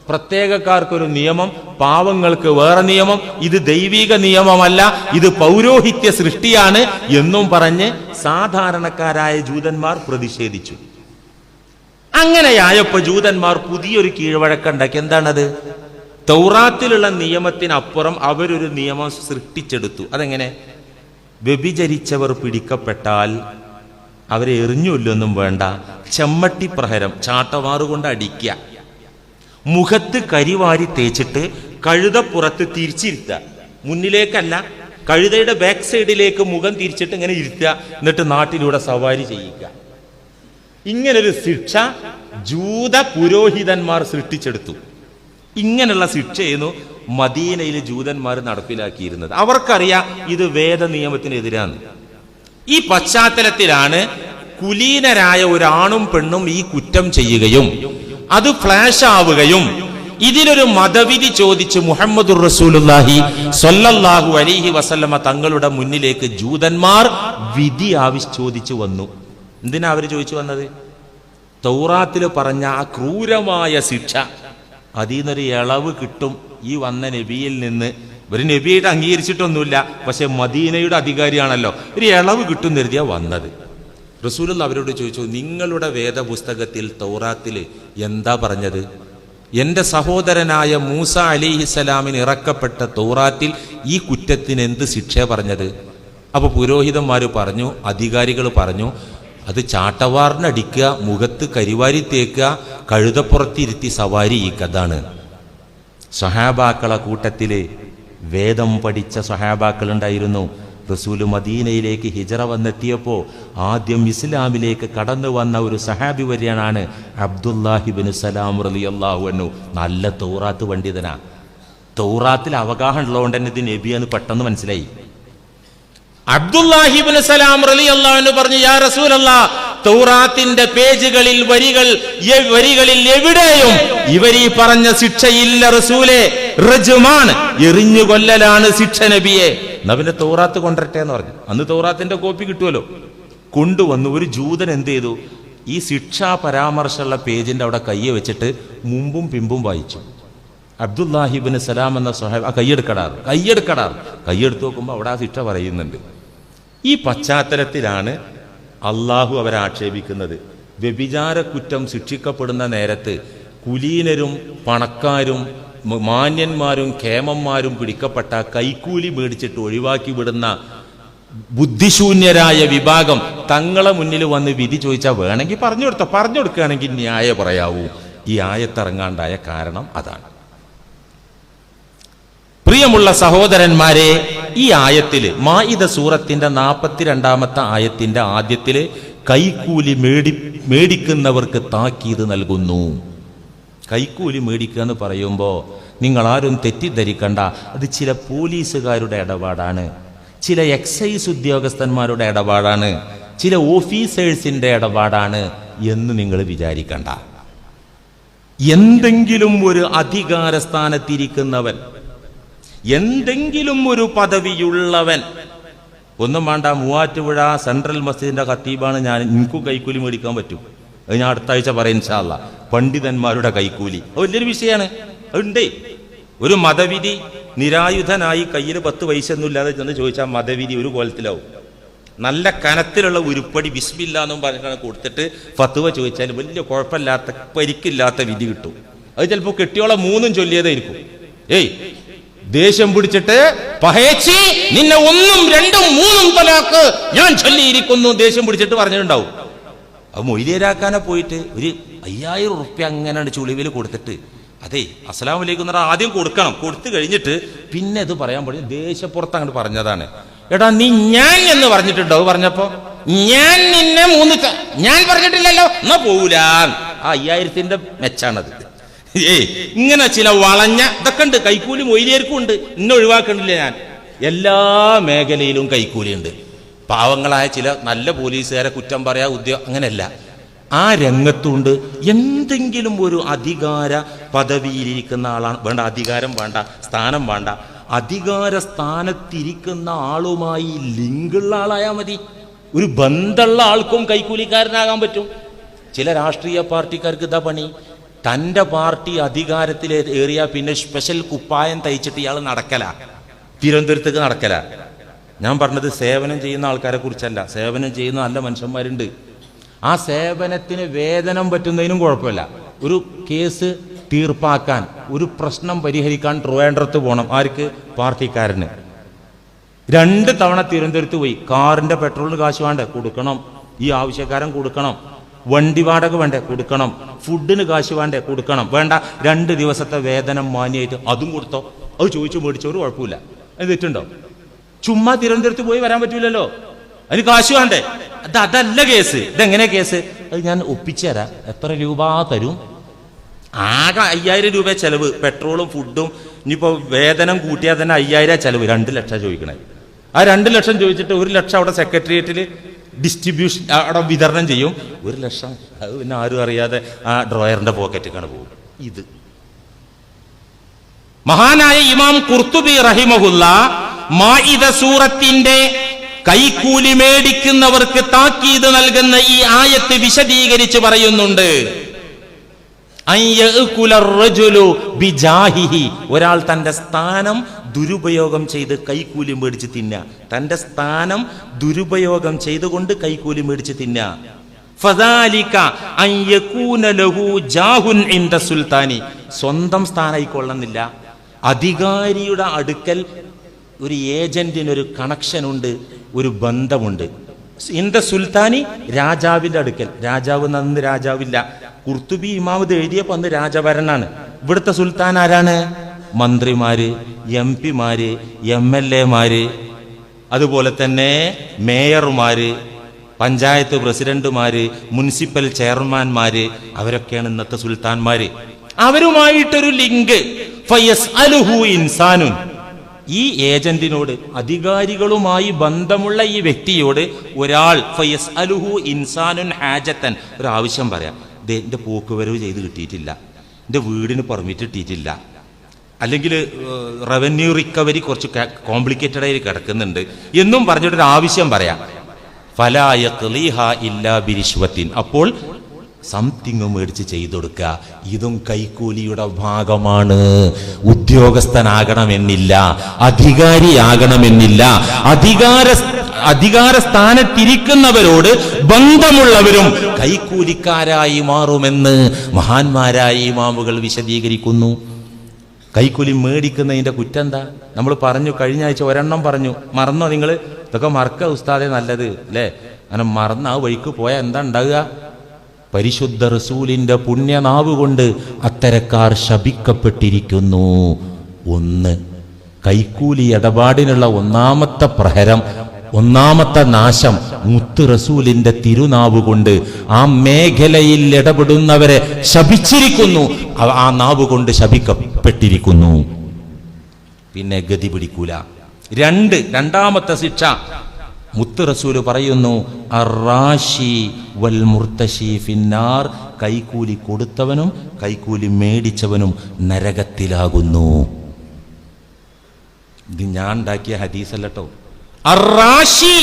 പ്രത്യേകക്കാർക്കൊരു നിയമം, പാവങ്ങൾക്ക് വേറെ നിയമം, ഇത് ദൈവിക നിയമമല്ല, ഇത് പൗരോഹിത്യ സൃഷ്ടിയാണ് എന്നും പറഞ്ഞ് സാധാരണക്കാരായ ജൂതന്മാർ പ്രതിഷേധിച്ചു. അങ്ങനെയായപ്പോ ജൂതന്മാർ പുതിയൊരു കീഴ്വഴക്കുണ്ടാക്കി. എന്താണത്? തൗറാത്തിലുള്ള നിയമത്തിനപ്പുറം അവരൊരു നിയമം സൃഷ്ടിച്ചെടുത്തു. അതെങ്ങനെ? വ്യഭിചരിച്ചവർ പിടിക്കപ്പെട്ടാൽ അവരെ എറിഞ്ഞൊല്ലൊന്നും വേണ്ട, ചെമ്മട്ടി പ്രഹരം, ചാട്ടവാറുകൊണ്ട് അടിക്കുക, മുഖത്ത് കരിവാരി തേച്ചിട്ട് കഴുതപ്പുറത്ത് തിരിച്ചിരുത്തുക, മുന്നിലേക്കല്ല കഴുതയുടെ ബാക്ക് സൈഡിലേക്ക് മുഖം തിരിച്ചിട്ട് ഇങ്ങനെ ഇരുത്തുക, എന്നിട്ട് നാട്ടിലൂടെ സവാരി ചെയ്യിക്കുക. ഇങ്ങനൊരു ശിക്ഷ ജൂത പുരോഹിതന്മാർ സൃഷ്ടിച്ചെടുത്തു. ഇങ്ങനെയുള്ള ശിക്ഷയായിരുന്നു മദീനയിൽ ജൂതന്മാർ നടപ്പിലാക്കിയിരുന്നത്. അവർക്കറിയാം ഇത് വേദ നിയമത്തിനെതിരാണ്. ഈ പശ്ചാത്തലത്തിലാണ് കുലീനരായ ഒരാണും പെണ്ണും ഈ കുറ്റം ചെയ്യുകയും അത് ഫ്ലാഷ് ആവുകയും ഇതിലൊരു മതവിധി ചോദിച്ച് മുഹമ്മദുർ റസൂലുള്ളാഹി സ്വല്ലല്ലാഹു അലൈഹി വസല്ലമ തങ്ങളുടെ മുന്നിലേക്ക് ജൂതന്മാർ വിധി ചോദിച്ചു വന്നു. എന്തിനാ അവർ ചോദിച്ചു വന്നത്? തൗറാത്തിൽ പറഞ്ഞ ആ ക്രൂരമായ ശിക്ഷ, അതിൽ നിന്നൊരു ഇളവ് കിട്ടും ഈ വന്ന നബിയിൽ നിന്ന്. ഒരു നബിയായിട്ട് അംഗീകരിച്ചിട്ടൊന്നുമില്ല, പക്ഷെ മദീനയുടെ അധികാരിയാണല്ലോ, ഒരു ഇളവ് കിട്ടും കരുതിയാ വന്നത്. റസൂലുള്ള അവരോട് ചോദിച്ചു, നിങ്ങളുടെ വേദപുസ്തകത്തിൽ തൗറാത്തിൽ എന്താ പറഞ്ഞത്? എൻ്റെ സഹോദരനായ മൂസ അലൈഹിസ്സലാമിന് ഇറക്കപ്പെട്ട തൗറാത്തിൽ ഈ കുറ്റത്തിന് എന്ത് ശിക്ഷ പറഞ്ഞത്? അപ്പൊ പുരോഹിതന്മാർ പറഞ്ഞു, അധികാരികൾ പറഞ്ഞു, അത് ചാട്ടവാറിനടിക്കുക, മുഖത്ത് കരിവാരി തേക്കുക, കഴുതപ്പുറത്തിരുത്തി സവാരി അതാണ്. സഹാബാക്കളെ കൂട്ടത്തില് വേദം പഠിച്ച സഹാബാക്കളുണ്ടായിരുന്നു. റസൂല് മദീനയിലേക്ക് ഹിജറ വന്നെത്തിയപ്പോൾ ആദ്യം ഇസ്ലാമിലേക്ക് കടന്നു വന്ന ഒരു സഹാബി വര്യനാണ് അബ്ദുല്ലാഹിബ്നു സലാം റളിയല്ലാഹു അൻഹു. നല്ല തൗറാത്ത് പണ്ഡിതനാ. തൗറാത്തിൽ അവഗാഹം ഉള്ളതുകൊണ്ട് തന്നെ ഇത് നബിയാന്ന് പെട്ടെന്ന് മനസ്സിലായി. അബ്ദുല്ലാഹിബ്നു സലാം റളിയല്ലാഹു അൻഹു പറഞ്ഞു, യാ റസൂലല്ലാഹ്, തൗറാത്തിന്റെ പേജുകളിൽ വരികളിൽ എവിടെയും ഇവരീ പറഞ്ഞ ശിക്ഷയില്ല റസൂലേ. റജ്മാണ്, എറിഞ്ഞു കൊല്ലലാണ് ശിക്ഷ നബിയെ. നബിന്റെ തൗറാത്ത് കൊണ്ടുവരട്ടെ എന്ന് പറഞ്ഞു. അന്ന് തൗറാത്തിന്റെ കോപ്പി കിട്ടുമല്ലോ. കൊണ്ടുവന്നു. ഒരു ജൂതൻ എന്ത് ചെയ്തു? ഈ ശിക്ഷാ പരാമർശമുള്ള പേജിന്റെ അവിടെ കയ്യെ വെച്ചിട്ട് മുമ്പും പിമ്പും വായിച്ചു. അബ്ദുല്ലാഹിബ്നു സലാം എന്ന സ്വഹാബി കയ്യെടുത്ത് നോക്കുമ്പോൾ അവിടെ ആ ശിക്ഷ പറയുന്നുണ്ട്. ഈ പശ്ചാത്തലത്തിലാണ് അള്ളാഹു അവരെ ആക്ഷേപിക്കുന്നത്. വ്യഭിചാര കുറ്റം ശിക്ഷിക്കപ്പെടുന്ന നേരത്ത് കുലീനരും പണക്കാരും മാന്യന്മാരും ഖേമന്മാരും പിടിക്കപ്പെട്ട കൈക്കൂലി മേടിച്ചിട്ട് ഒഴിവാക്കി വിടുന്ന ബുദ്ധിശൂന്യരായ വിഭാഗം തങ്ങളെ മുന്നിൽ വന്ന് വിധി ചോദിച്ചാൽ വേണമെങ്കിൽ പറഞ്ഞു കൊടുക്കുകയാണെങ്കിൽ ന്യായം പറയാവൂ. ഈ ആയത്തിറങ്ങാണ്ടായ കാരണം അതാണ്. പ്രിയമുള്ള സഹോദരന്മാരെ, ഈ ആയത്തില് മാഇദ സൂറത്തിന്റെ 42-ാമത്തെ ആയത്തിന്റെ ആദ്യത്തില് കൈക്കൂലി മേടിക്കുന്നവർക്ക് താക്കീത് നൽകുന്നു. കൈക്കൂലി മേടിക്കുക എന്ന് പറയുമ്പോൾ നിങ്ങൾ ആരും തെറ്റിദ്ധരിക്കണ്ട, അത് ചില പോലീസുകാരുടെ ഇടപാടാണ്, ചില എക്സൈസ് ഉദ്യോഗസ്ഥന്മാരുടെ ഇടപാടാണ്, ചില ഓഫീസേഴ്സിന്റെ ഇടപാടാണ് എന്ന് നിങ്ങൾ വിചാരിക്കണ്ട. എന്തെങ്കിലും ഒരു അധികാര സ്ഥാനത്തിരിക്കുന്നവൻ, എന്തെങ്കിലും ഒരു പദവിയുള്ളവൻ, ഒന്നും വേണ്ട, മൂവാറ്റുപുഴ സെൻട്രൽ മസ്ജിദിന്റെ ഖത്തീബാണ് ഞാൻ, എനിക്കും കൈക്കൂലി മേടിക്കാൻ പറ്റും. അത് ഞാൻ അടുത്ത ആഴ്ച പറയാം ഇൻഷാ അല്ലാഹ്. പണ്ഡിതന്മാരുടെ കൈക്കൂലി അത് വലിയൊരു വിഷയമാണ്. അതുണ്ടേ. ഒരു മതവിധി നിരായുധനായി കയ്യിൽ 10 പൈസയൊന്നുമില്ലാതെ ചെന്ന് ചോദിച്ചാൽ മതവിധി ഒരു കോലത്തിലാവും. നല്ല കനത്തിലുള്ള ഉരുപ്പടി ബിസ്മില്ലാ എന്നും പറഞ്ഞിട്ടാണ് കൊടുത്തിട്ട് ഫത്വ ചോദിച്ചാൽ വലിയ കുഴപ്പമില്ലാത്ത പരിക്കില്ലാത്ത വിധി കിട്ടും. അത് ചിലപ്പോൾ കെട്ടിയോളം 3 ചൊല്ലിയതായിരിക്കും. ദേഷ്യം പിടിച്ചിട്ട് പഹേച്ചി നിന്നെ 1, 2, 3 തലാക്ക് ഞാൻ ചൊല്ലിയിരിക്കുന്നു ദേഷ്യം പിടിച്ചിട്ട് പറഞ്ഞിട്ടുണ്ടാവും. അത് മൊയ്ലിയരാക്കാനെ പോയിട്ട് ഒരു 5000 ഉറുപ്പ്യ അങ്ങനെ ചുളിവിൽ കൊടുത്തിട്ട്, അതെ അസ്സലാമു അലൈക്കും എന്ന് പറഞ്ഞാൽ ആദ്യം കൊടുക്കണം, കൊടുത്തു കഴിഞ്ഞിട്ട് പിന്നെ ഇത് പറയാൻ പാടില്ല. ദേശപ്പുറത്ത് അങ്ങോട്ട് പറഞ്ഞതാണ്. എടാ നീ ഞാൻ എന്ന് പറഞ്ഞിട്ടുണ്ടോ? പറഞ്ഞപ്പോ ഞാൻ നിന്നെ 3 ഞാൻ പറഞ്ഞിട്ടില്ലല്ലോ, എന്നാ പോകൂല. ആ 5000ന്റെ മെച്ചാണത്. ഇങ്ങനെ ചില വളഞ്ഞ ഇതൊക്കെ ഉണ്ട്. കൈക്കൂലി മൊയ്ലിയർക്കും ഉണ്ട്, ഇന്നെ ഒഴിവാക്കണില്ല ഞാൻ. എല്ലാ മേഖലയിലും കൈക്കൂലിയുണ്ട്. പാവങ്ങളായ ചില നല്ല പോലീസുകാരെ കുറ്റം പറയാ അങ്ങനെയല്ല, ആ രംഗത്തുണ്ട്. എന്തെങ്കിലും ഒരു അധികാര പദവിയിലിരിക്കുന്ന ആളാണ്, വേണ്ട അധികാരം വേണ്ട, സ്ഥാനം വേണ്ട, അധികാര സ്ഥാനത്തിരിക്കുന്ന ആളുമായി ലിങ്കുള്ള ആളായാൽ മതി. ഒരു ബന്ധമുള്ള ആൾക്കും കൈക്കൂലിക്കാരനാകാൻ പറ്റും. ചില രാഷ്ട്രീയ പാർട്ടിക്കാർക്ക് ഇതാ പണി. തൻ്റെ പാർട്ടി അധികാരത്തിൽ ഏറിയാൽ പിന്നെ സ്പെഷ്യൽ കുപ്പായം തയ്ച്ചിട്ട് ഇയാൾ നടക്കല, തിരുവനന്തപുരത്തേക്ക് നടക്കല. ഞാൻ പറഞ്ഞത് സേവനം ചെയ്യുന്ന ആൾക്കാരെ കുറിച്ചല്ല. സേവനം ചെയ്യുന്ന നല്ല മനുഷ്യന്മാരുണ്ട്. ആ സേവനത്തിന് വേതനം പറ്റുന്നതിനും കുഴപ്പമില്ല. ഒരു കേസ് തീർപ്പാക്കാൻ, ഒരു പ്രശ്നം പരിഹരിക്കാൻ ട്രിവാൻഡ്രത്ത് പോകണം. ആർക്ക്? പാർട്ടിക്കാരന്. 2 തവണ തിരുവനന്തപുരത്ത് പോയി. കാറിന്റെ പെട്രോളിന് കാശ് വേണ്ടേ? കൊടുക്കണം. ഈ ആവശ്യക്കാരൻ കൊടുക്കണം. വണ്ടി വാടക വേണ്ടേ? കൊടുക്കണം. ഫുഡിന് കാശ് വേണ്ടേ? കൊടുക്കണം. വേണ്ട, 2 ദിവസത്തെ വേതനം മാന്യമായിട്ട് അതും കൊടുത്തോ. അത് ചോദിച്ചു മേടിച്ചോ, ഒരു കുഴപ്പമില്ല. അത് തെറ്റുണ്ടോ? ചുമ്മാ തിരുവനന്തപുരത്ത് പോയി വരാൻ പറ്റൂലല്ലോ, അതിന് കാശ് വേണ്ടേ? അതല്ല കേസ്. ഇതെങ്ങനെ കേസ്? അത് ഞാൻ ഒപ്പിച്ചു തരാം. എത്ര രൂപ തരും? ആകെ 5000 രൂപ ചെലവ്, പെട്രോളും ഫുഡും. ഇനിയിപ്പോൾ വേതനം കൂട്ടിയാൽ തന്നെ 5000 ചെലവ്. 2 ലക്ഷം ചോദിക്കണേ. ആ 2 ലക്ഷം ചോദിച്ചിട്ട് 1 ലക്ഷം അവിടെ സെക്രട്ടേറിയറ്റിൽ ഡിസ്ട്രിബ്യൂഷൻ അവിടെ വിതരണം ചെയ്യും. 1 ലക്ഷം അത് പിന്നെ ആരും അറിയാതെ ആ ഡ്രോയറിന്റെ പോക്കറ്റിക്കാണ് പോകും. മഹാനായ ഇമാം ഖുർത്തുബി റഹിമഹുല്ല മാഇദ സൂറത്തിന്റെ കൈക്കൂലി മേടിക്കുന്നവർക്ക് താക്കീത് നൽകുന്ന ഈ ആയത്ത് വിശദീകരിച്ച് പറയുന്നുണ്ട്. ഒരാൾ തന്റെ സ്ഥാനം ദുരുപയോഗം ചെയ്ത് കൈക്കൂലി മേടിച്ച് തിന്ന, തന്റെ സ്ഥാനം ദുരുപയോഗം ചെയ്തുകൊണ്ട് കൈക്കൂലി മേടിച്ച് തിന്ന. സ്വന്തം സ്ഥാനായിക്കൊള്ളുന്നില്ല, അധികാരിയുടെ അടുക്കൽ ഒരു ഏജന്റിനൊരു കണക്ഷനുണ്ട്, ഒരു ബന്ധമുണ്ട്. ഇന്ത സുൽത്താനി, രാജാവിന്റെ അടുക്കൽ. രാജാവ് അന്ന് രാജാവില്ല. ഖുർത്തുബി ഇമാമത് എഴുതിയപ്പോ അന്ന് രാജഭരണാണ്. ഇവിടുത്തെ സുൽത്താൻ ആരാണ്? മന്ത്രിമാര്, MP-മാര്, MLA-മാര്, അതുപോലെ തന്നെ മേയർമാര്, പഞ്ചായത്ത് പ്രസിഡന്റുമാര്, മുനിസിപ്പൽ ചെയർമാൻമാര്, അവരൊക്കെയാണ് ഇന്നത്തെ സുൽത്താൻമാര്. അവരുമായിട്ടൊരു ലിങ്ക്. ഫയസ്അലുഹു ഇൻസാനുൻ, ഈ ഏജന്റിനോട്, അധികാരികളുമായി ബന്ധമുള്ള ഈ വ്യക്തിയോട് ഒരാൾ ഫയസ്അലുഹു ഇൻസാനുൻ ഹാജത്തൻ, ഒരു ആവശ്യം പറയാം. എന്റെ പോക്കുവരവ് ചെയ്ത് കിട്ടിയിട്ടില്ല, എന്റെ വീടിന് പെർമിറ്റ് കിട്ടിയിട്ടില്ല, അല്ലെങ്കിൽ റവന്യൂ റിക്കവറി കുറച്ച് കോംപ്ലിക്കേറ്റഡ് ആയി കിടക്കുന്നുണ്ട് എന്നും പറഞ്ഞിട്ടൊരു ആവശ്യം പറയാം. ഫലാ യഖ്ലിഹാ ഇല്ലാ ബിരിശ്വത്തിൻ, അപ്പോൾ സംതിങ് മേടിച്ച് ചെയ്തു കൊടുക്കുക. ഇതും കൈക്കൂലിയുടെ ഭാഗമാണ്. ഉദ്യോഗസ്ഥനാകണമെന്നില്ല, അധികാരിയാകണമെന്നില്ല. അധികാര സ്ഥാനത്തിരിക്കുന്നവരോട് ബന്ധമുള്ളവരും കൈക്കൂലിക്കാരായി മാറുമെന്ന് മഹാന്മാരായ ഇമാമുകൾ വിശദീകരിക്കുന്നു. കൈക്കൂലി മേടിക്കുന്നതിന്റെ കുറ്റം എന്താ? നമ്മൾ പറഞ്ഞു, കഴിഞ്ഞ ആഴ്ച ഒരെണ്ണം പറഞ്ഞു, മറന്നോ നിങ്ങൾ? ഇതൊക്കെ മറക്ക ഉസ്താദേ നല്ലത് അല്ലേ? അങ്ങനെ മറന്ന് ആ വഴിക്ക് പോയാൽ എന്താ ഉണ്ടാകുക? പരിശുദ്ധ റസൂലിന്റെ പുണ്യനാവ് കൊണ്ട് അത്തരക്കാർ ശപിക്കപ്പെട്ടിരിക്കുന്നു. ഒന്ന്, കൈക്കൂലി ഇടപാടിനുള്ള ഒന്നാമത്തെ പ്രഹരം, ഒന്നാമത്തെ നാശം മുത്ത് റസൂലിന്റെ തിരുനാവ് കൊണ്ട് ആ മേഖലയിൽ ഇടപെടുന്നവരെ ശപിച്ചിരിക്കുന്നു. ആ നാവ് കൊണ്ട് ശപിക്കപ്പെട്ടിരിക്കുന്നു. പിന്നെ ഗതി പിടിക്കൂല. രണ്ടാമത്തെ ശിക്ഷ മുത്ത് റസൂല് പറയുന്നു, അറാശി വൽ മുർത്തശി ഫിന്നാർ, കൈക്കൂലി കൊടുത്തവനും കൈക്കൂലി മേടിച്ചവനും നരകത്തിലാകുന്നു. ഇത് ഞാൻ ഉണ്ടാക്കിയ ഹദീസല്ലട്ടോ. അറാശി,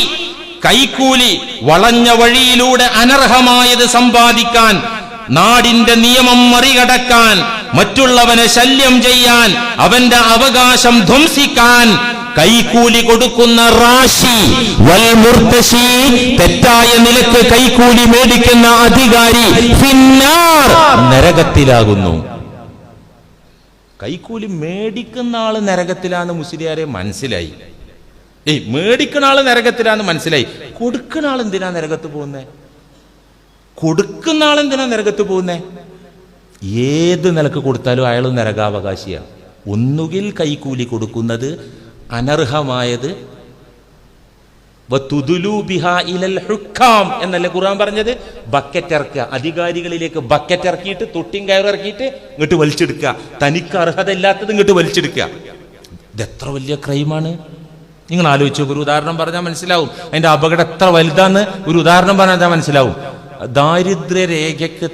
കൈക്കൂലി, വളഞ്ഞ വഴിയിലൂടെ അനർഹമായത് സമ്പാദിക്കാൻ, നാടിന്റെ നിയമം മറികടക്കാൻ, മറ്റുള്ളവനെ ശല്യം ചെയ്യാൻ, അവന്റെ അവകാശം ധ്വംസിക്കാൻ കൈക്കൂലി കൊടുക്കുന്ന റാശി വൽ മുർത്തശി, തെറ്റായ നിലക്ക് കൈക്കൂലി മേടിക്കുന്ന അധികാരി ഫിന്നാർ, നരകത്തിലാകുന്നു. കൈക്കൂലി മേടിക്കുന്ന ആള് നരകത്തിലാന്ന് മുസ്ലിയാരെ മനസ്സിലായി. മേടിക്കുന്ന ആള് നരകത്തിലാന്ന് മനസ്സിലായി. കൊടുക്കുന്ന ആൾ എന്തിനാ നരകത്ത് പോകുന്നേ? കൊടുക്കുന്ന ആൾ എന്തിനാ നരകത്ത് പോകുന്നേ? ഏത് നിലക്ക് കൊടുത്താലും അയാൾ നരകാവകാശിയാണ്. ഒന്നുകിൽ കൈക്കൂലി കൊടുക്കുന്നത് അനർഹമായത് എന്നല്ലേ ഖുർആൻ പറഞ്ഞത്? ബക്കറ്റ് ഇറക്കുക, അധികാരികളിലേക്ക് ബക്കറ്റ് ഇറക്കിയിട്ട് തൊട്ടിയും കയറി ഇറക്കിയിട്ട് ഇങ്ങോട്ട് വലിച്ചെടുക്കുക, തനിക്ക് അർഹത ഇല്ലാത്തത് ഇങ്ങോട്ട് വലിച്ചെടുക്കുക. ഇതെത്ര വലിയ ക്രൈമാണ്. നിങ്ങൾ ആലോചിച്ചു. ഒരു ഉദാഹരണം പറഞ്ഞാൽ മനസ്സിലാവും അതിന്റെ അപകടം എത്ര വലുതാന്ന്. ഒരു ഉദാഹരണം പറഞ്ഞാൽ മനസ്സിലാവും. ദാരിദ്ര്യരേഖയ്ക്ക്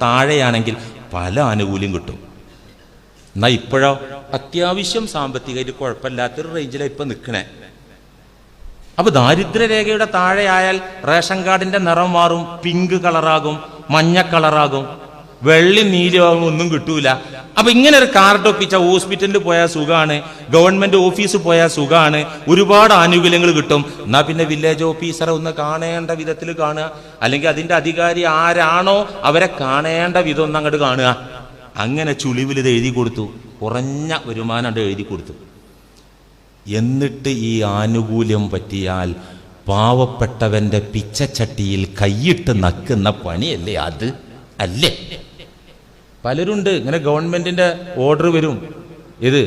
താഴെയാണെങ്കിൽ പല ആനുകൂല്യം കിട്ടും. എന്നാ ഇപ്പോഴോ അത്യാവശ്യം സാമ്പത്തികമായിട്ട് കുഴപ്പമില്ലാത്തൊരു റേഞ്ചിലാണ് ഇപ്പൊ നിൽക്കണേ. അപ്പൊ ദാരിദ്ര്യരേഖയുടെ താഴെയായാൽ റേഷൻ കാർഡിന്റെ നിറം മാറും, പിങ്ക് കളറാകും, മഞ്ഞ കളറാകും, വെള്ളി നീലമാകും, ഒന്നും കിട്ടൂല. അപ്പൊ ഇങ്ങനെ ഒരു കാർഡ് ഒപ്പിച്ച ഹോസ്പിറ്റലിൽ പോയാൽ സുഖമാണ്, ഗവൺമെന്റ് ഓഫീസിൽ പോയാൽ സുഖമാണ്, ഒരുപാട് ആനുകൂല്യങ്ങൾ കിട്ടും. എന്നാ പിന്നെ വില്ലേജ് ഓഫീസറെ ഒന്ന് കാണേണ്ട വിധത്തിൽ കാണുക, അല്ലെങ്കിൽ അതിന്റെ അധികാരി ആരാണോ അവരെ കാണേണ്ട വിധം ഒന്ന് അങ്ങോട്ട് കാണുക. അങ്ങനെ ചുളിവിൽ ഇത് എഴുതി കൊടുത്തു, കുറഞ്ഞ വരുമാനം അത് എഴുതി കൊടുത്തു. എന്നിട്ട് ഈ ആനുകൂല്യം പറ്റിയാൽ പാവപ്പെട്ടവന്റെ പിച്ചച്ചട്ടിയിൽ കൈയിട്ട് നക്കുന്ന പണിയല്ലേ അത്? അല്ലേ? പലരുണ്ട് ഇങ്ങനെ. ഗവൺമെന്റിന്റെ ഓർഡർ വരും, ഇത്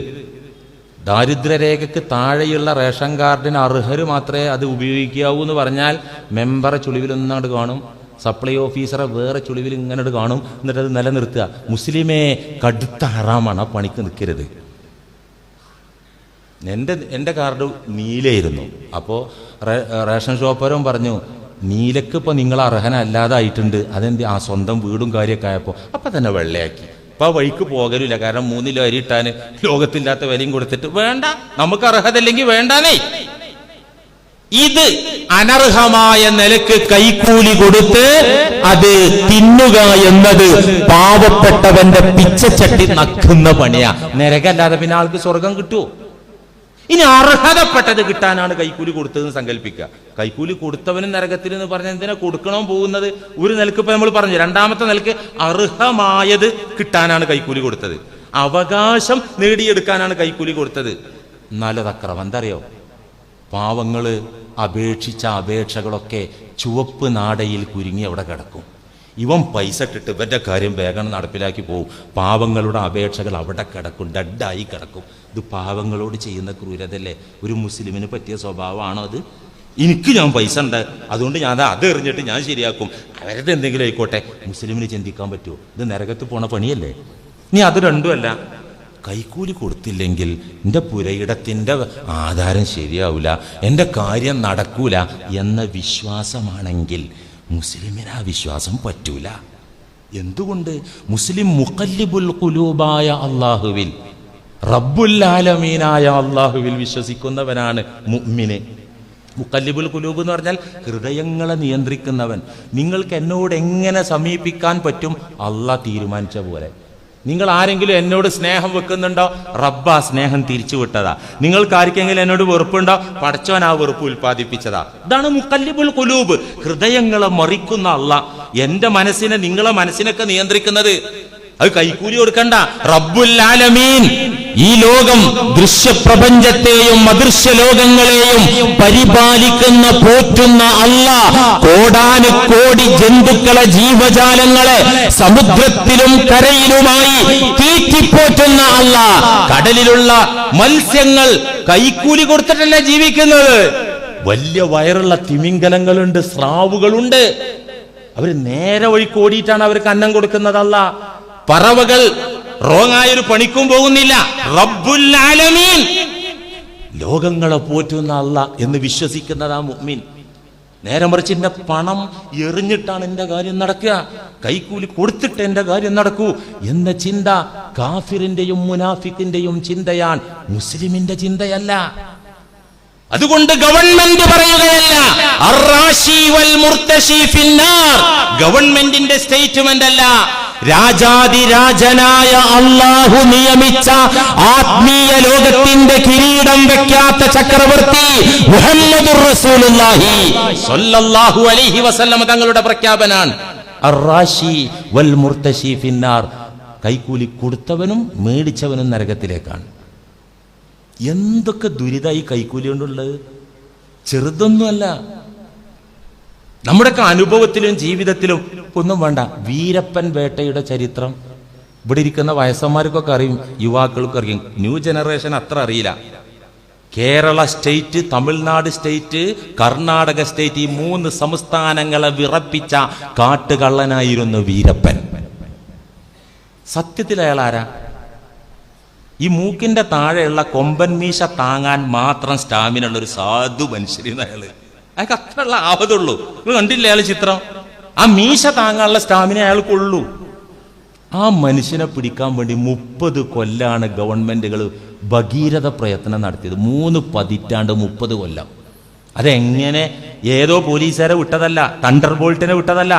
ദാരിദ്ര്യരേഖയ്ക്ക് താഴെയുള്ള റേഷൻ കാർഡിന് അർഹര് മാത്രമേ അത് ഉപയോഗിക്കാവൂ എന്ന് പറഞ്ഞാൽ മെമ്പറെ ചുളിവിലൊന്നങ്ങോട്ട് കാണും, സപ്ലൈ ഓഫീസറെ വേറെ ചുളിവിൽ ഇങ്ങനെ കാണും. എന്നിട്ട് അത് നിലനിർത്തുക. മുസ്ലിമേ, കടുത്ത ഹറാമാണ്, ആ പണിക്ക് നിൽക്കരുത്. എൻ്റെ കാർഡ് നീലയായിരുന്നു. അപ്പോൾ റേഷൻ ഷോപ്പരും പറഞ്ഞു, നീലക്ക് ഇപ്പോൾ നിങ്ങൾ അർഹനല്ലാതായിട്ടുണ്ട്, അതെന്ത്? ആ സ്വന്തം വീടും കാര്യമൊക്കെ ആയപ്പോൾ അപ്പം തന്നെ വെള്ളയാക്കി. ഇപ്പൊ വഴിക്ക് പോകലില്ല. കാരണം 3 കിലോ അരി ഇട്ടാന് ലോകത്തില്ലാത്ത വിലയും കൊടുത്തിട്ട് വേണ്ട, നമുക്ക് അർഹതല്ലെങ്കിൽ വേണ്ടാനേ. ഇത് അനർഹമായ നിലക്ക് കൈക്കൂലി കൊടുത്ത് അത് തിന്നുക എന്നത് പാവപ്പെട്ടവന്റെ പിച്ചച്ചട്ടി നക്കുന്ന പണിയാ. നരകല്ലാതെ പിന്നെ ആൾക്ക് സ്വർഗം കിട്ടുമോ? ഇനി അർഹതപ്പെട്ടത് കിട്ടാനാണ് കൈക്കൂലി കൊടുത്തതെന്ന് സങ്കല്പിക്കുക. കൈക്കൂലി കൊടുത്തവനും നരകത്തിൽ എന്ന് പറഞ്ഞാൽ എന്തിനാ കൊടുക്കണോ പോകുന്നത്? ഒരു നിലക്ക് ഇപ്പൊ നമ്മൾ പറഞ്ഞു, രണ്ടാമത്തെ നിലക്ക് അർഹമായത് കിട്ടാനാണ് കൈക്കൂലി കൊടുത്തത്, അവകാശം നേടിയെടുക്കാനാണ് കൈക്കൂലി കൊടുത്തത്. എന്നാലും അക്രമം എന്തറിയോ? പാവങ്ങള് അപേക്ഷിച്ച അപേക്ഷകളൊക്കെ ചുവപ്പ് നാടയിൽ കുരുങ്ങി അവിടെ കിടക്കും. ഇവൻ പൈസ ഇട്ടിട്ട് ഇവന്റെ കാര്യം വേഗം നടപ്പിലാക്കി പോകും. പാവങ്ങളുടെ അപേക്ഷകൾ അവിടെ കിടക്കും, ഡഡായി കിടക്കും. ഇത് പാവങ്ങളോട് ചെയ്യുന്ന ക്രൂരതല്ലേ? ഒരു മുസ്ലിമിന് പറ്റിയ സ്വഭാവമാണോ അത്? എനിക്ക് ഞാൻ പൈസ ഉണ്ട്, അതുകൊണ്ട് ഞാൻ അത് എറിഞ്ഞിട്ട് ഞാൻ ശരിയാക്കും, അവരത് എന്തെങ്കിലും ആയിക്കോട്ടെ. മുസ്ലിമിന് ചിന്തിക്കാൻ പറ്റുമോ? ഇത് നരകത്ത് പോണ പണിയല്ലേ? ഇനി അത് രണ്ടുമല്ല, കൈക്കൂലി കൊടുത്തില്ലെങ്കിൽ എൻ്റെ പുരയിടത്തിൻ്റെ ആധാരം ശരിയാവില്ല, എൻ്റെ കാര്യം നടക്കൂല എന്ന വിശ്വാസമാണെങ്കിൽ മുസ്ലിമിന് ആ വിശ്വാസം പറ്റൂല. എന്തുകൊണ്ട്? മുസ്ലിം മുഖല്ലിബുൽ ഖുലൂബായ അള്ളാഹുവിൽ, റബ്ബുൽ ആലമീനായ അള്ളാഹുവിൽ വിശ്വസിക്കുന്നവനാണ് മുഅ്മിന്. മുഖല്ലിബുൽ ഖുലൂബ് എന്ന് പറഞ്ഞാൽ ഹൃദയങ്ങളെ നിയന്ത്രിക്കുന്നവൻ. നിങ്ങൾക്ക് എന്നോട് എങ്ങനെ സമീപിക്കാൻ പറ്റും? അള്ളാഹ് തീരുമാനിച്ച പോലെ. നിങ്ങൾ ആരെങ്കിലും എന്നോട് സ്നേഹം വെക്കുന്നുണ്ടോ? റബ്ബ് ആ സ്നേഹം തിരിച്ചു വിട്ടതാ. നിങ്ങൾക്ക് ആർക്കെങ്കിലും എന്നോട് വെറുപ്പുണ്ടോ? പടച്ചോൻ ആ വെറുപ്പ് ഉൽപ്പാദിപ്പിച്ചതാ. ഇതാണ് മുഖല്ലിബുൽ ഖുലൂബ്, ഹൃദയങ്ങളെ മറിക്കുന്ന അള്ളാഹ്. എന്റെ മനസ്സിനെ, നിങ്ങളെ മനസ്സിനൊക്കെ നിയന്ത്രിക്കുന്നത്. അത് കൈക്കൂലി കൊടുക്കണ്ട. റബ്ബുൽ ആലമീൻ, ഈ ലോകം ദൃശ്യപ്രപഞ്ചത്തെയും അദൃശ്യ ലോകങ്ങളെയും പരിപാലിക്കുന്ന, പോറ്റുന്ന അല്ലാഹ്, കോടാനുകോടി ജന്തുക്കളെ, ജീവജാലങ്ങളെ സമുദ്രത്തിലും കരയിലുമായി തീറ്റിപ്പോറ്റുന്ന അല്ലാഹ്, കടലിലുള്ള മത്സ്യങ്ങൾ കൈക്കൂലി കൊടുത്തിട്ടല്ല ജീവിക്കുന്നത്. വലിയ വയറുള്ള തിമിംഗലങ്ങളുണ്ട്, സ്രാവുകളുണ്ട്. അവര് നേരെ വഴിക്ക് ഓടിയിട്ടാണ് അവർക്ക് അന്നം കൊടുക്കുന്നത്. അല്ലാഹ്, പറവകൾ റോങ്ങായൊരു പണിക്കും പോകുന്നില്ല. റബ്ബുൽ ആലമീൻ, ലോകങ്ങളെ പോറ്റുന്ന അല്ലാഹ് എന്ന് വിശ്വസിക്കുന്നതാ മുഅ്മിൻ. നേരെ മറിച്ച് എന്റെ പണം എറിഞ്ഞിട്ടാണ് എന്റെ കാര്യം നടക്കുക, കൈക്കൂലി കൊടുത്തിട്ട് എന്റെ കാര്യം നടക്കൂ എന്ന ചിന്ത കാഫിറിന്റെയും മുനാഫിക്കിന്റെയും ചിന്തയാണ്, മുസ്ലിമിന്റെ ചിന്തയല്ല. അതുകൊണ്ട് ഗവൺമെന്റ് പറയുകയല്ല അർറാശി വൽ മുർതശി ഫിന്നാർ, ഗവൺമെന്റിന്റെ സ്റ്റേറ്റ്മെന്റ് അല്ല. രാജാതിരാജനായ അല്ലാഹു നിയമിച്ച ആത്മീയ ലോകത്തിന്റെ കിരീടം വെക്കാത്ത ചക്രവർത്തി മുഹമ്മദുർ റസൂലുള്ളാഹി സ്വല്ലല്ലാഹു അലൈഹി വസല്ലം തങ്ങളുടെ പ്രഖ്യാപനാണ് അർറാശി വൽ മുർതശി ഫിന്നാർ. കൈക്കൂലി കൊടുത്തവനും മേടിച്ചവനും നരകത്തിലേക്കാണ്. എന്തൊക്കെ ദുരിതമായി കൈക്കൂലി കൊണ്ടുള്ളത്, ചെറുതൊന്നുമല്ല. നമ്മുടെയൊക്കെ അനുഭവത്തിലും ജീവിതത്തിലും ഒന്നും വേണ്ട. വീരപ്പൻ വേട്ടയുടെ ചരിത്രം ഇവിടെ ഇരിക്കുന്ന വയസ്സന്മാർക്കൊക്കെ അറിയും, യുവാക്കൾക്കും അറിയും. ന്യൂ ജനറേഷൻ അത്ര അറിയില്ല. Kerala state, Tamil Nadu state, Karnataka state, ഈ 3 സംസ്ഥാനങ്ങളെ വിറപ്പിച്ച കാട്ടുകള്ളനായിരുന്നു വീരപ്പൻ. സത്യത്തിൽ അയാൾ ആരാ? ഈ മൂക്കിന്റെ താഴെയുള്ള കൊമ്പൻ മീശ താങ്ങാൻ മാത്രം സ്റ്റാമിന ഉള്ള ഒരു സാധു മനുഷ്യനാണ് അയാള്. അയാൾക്ക് അത്രയുള്ള ആവതുള്ളൂ. നിങ്ങൾ കണ്ടില്ലേ അയാൾ ചിത്രം? ആ മീശ താങ്ങാനുള്ള സ്റ്റാമിന അയാൾക്കുള്ളൂ. ആ മനുഷ്യനെ പിടിക്കാൻ വേണ്ടി 30 കൊല്ലാണ് ഗവൺമെന്റുകൾ ഭഗീരഥ പ്രയത്നം നടത്തിയത്. 3 പതിറ്റാണ്ട്, 30 കൊല്ലം. അതെങ്ങനെ ഏതോ പോലീസുകാരെ വിട്ടതല്ല, തണ്ടർ ബോൾട്ടിനെ വിട്ടതല്ല.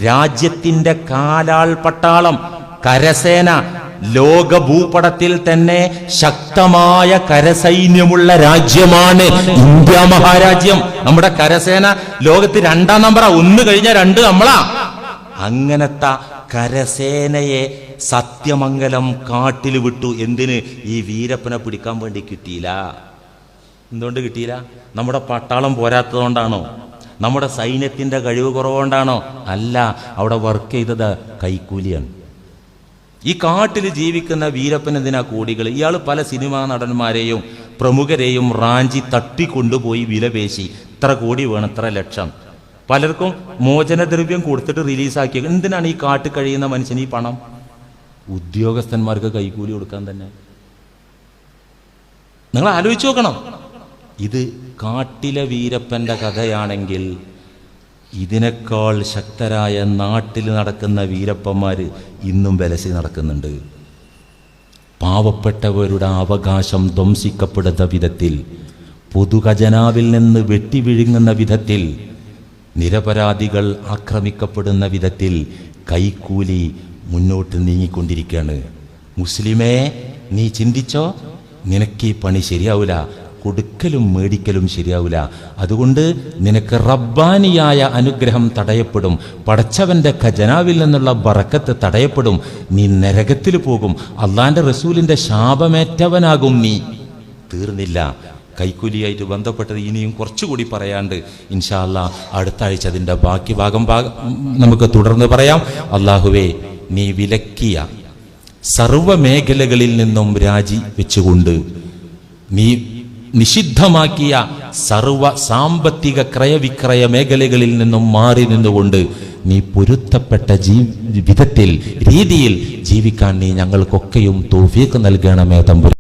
രാജ്യത്തിന്റെ കാലാൾ പട്ടാളം, കരസേന, ലോക ഭൂപടത്തിൽ തന്നെ ശക്തമായ കരസൈന്യമുള്ള രാജ്യമാണ് ഇന്ത്യ മഹാരാജ്യം. നമ്മുടെ കരസേന ലോകത്ത് 2ാം നമ്പറാ, 1 കഴിഞ്ഞാൽ 2 നമ്മളാ. അങ്ങനത്തെ കരസേനയെ സത്യമംഗലം കാട്ടിൽ വിട്ടു. എന്തിന്? ഈ വീരപ്പനെ പിടിക്കാൻ വേണ്ടി. കിട്ടിയില്ല. എന്തുകൊണ്ട് കിട്ടിയില്ല? നമ്മുടെ പട്ടാളം പോരാത്തതുകൊണ്ടാണോ? നമ്മുടെ സൈന്യത്തിന്റെ കഴിവ് കുറവുകൊണ്ടാണോ? അല്ല, അവിടെ വർക്ക് ചെയ്തത് കൈക്കൂലിയാണ്. ഈ കാട്ടിൽ ജീവിക്കുന്ന വീരപ്പൻ എന്തിനാ കോടികൾ? ഇയാൾ പല സിനിമാ നടന്മാരെയും പ്രമുഖരെയും റാഞ്ചി തട്ടിക്കൊണ്ടുപോയി വിലപേശി, ഇത്ര കോടി വേണം, ഇത്ര ലക്ഷം. പലർക്കും മോചനദ്രവ്യം കൊടുത്തിട്ട് റിലീസാക്കി. എന്തിനാണ് ഈ കാട്ടിൽ കഴിയുന്ന മനുഷ്യന് ഈ പണം? ഉദ്യോഗസ്ഥന്മാർക്ക് കൈക്കൂലി കൊടുക്കാൻ തന്നെ. നിങ്ങൾ ആലോചിച്ച് നോക്കണം. ഇത് കാട്ടിലെ വീരപ്പന്റെ കഥയാണെങ്കിൽ ഇതിനേക്കാൾ ശക്തരായ നാട്ടിൽ നടക്കുന്ന വീരപ്പന്മാര് ഇന്നും വിലസി നടക്കുന്നുണ്ട്. പാവപ്പെട്ടവരുടെ അവകാശം ധ്വംസിക്കപ്പെടുന്ന വിധത്തിൽ, പൊതുഖജനാവിൽ നിന്ന് വെട്ടിവിഴുങ്ങുന്ന വിധത്തിൽ, നിരപരാധികൾ ആക്രമിക്കപ്പെടുന്ന വിധത്തിൽ കൈക്കൂലി മുന്നോട്ട് നീങ്ങിക്കൊണ്ടിരിക്കുകയാണ്. മുസ്ലിമേ, നീ ചിന്തിച്ചോ, നിനക്ക് ഈ പണി ശരിയാവില്ല, കൊടുക്കലും മേടിക്കലും ശരിയാവില്ല. അതുകൊണ്ട് നിനക്ക് റബ്ബാനിയായ അനുഗ്രഹം തടയപ്പെടും, പടച്ചവന്റെ ഖജനാവിൽ നിന്നുള്ള ബറക്കത്ത് തടയപ്പെടും, നീ നരകത്തിൽ പോകും, അള്ളാന്റെ റസൂലിന്റെ ശാപമേറ്റവനാകും നീ. തീർന്നില്ല. കൈക്കൂലിയായിട്ട് ബന്ധപ്പെട്ടത് ഇനിയും കുറച്ചുകൂടി പറയാണ്ട്. ഇൻഷാ അല്ലാഹ് അടുത്ത ആഴ്ച അതിൻ്റെ ബാക്കി ഭാഗം നമുക്ക് തുടർന്ന് പറയാം. അള്ളാഹുവേ, നീ വിലക്കിയ സർവ മേഖലകളിൽ നിന്നും രാജി വെച്ചുകൊണ്ട്, നീ നിഷിദ്ധമാക്കിയ സർവ സാമ്പത്തിക ക്രയവിക്രയ മേഖലകളിൽ നിന്നും മാറി നിന്നുകൊണ്ട് നീ പൊരുത്തപ്പെട്ട വിധത്തിൽ രീതിയിൽ ജീവിക്കാൻ നീ ഞങ്ങൾക്കൊക്കെയും തൗഫീഖ് നൽകണമേ തമ്പുരാനേ.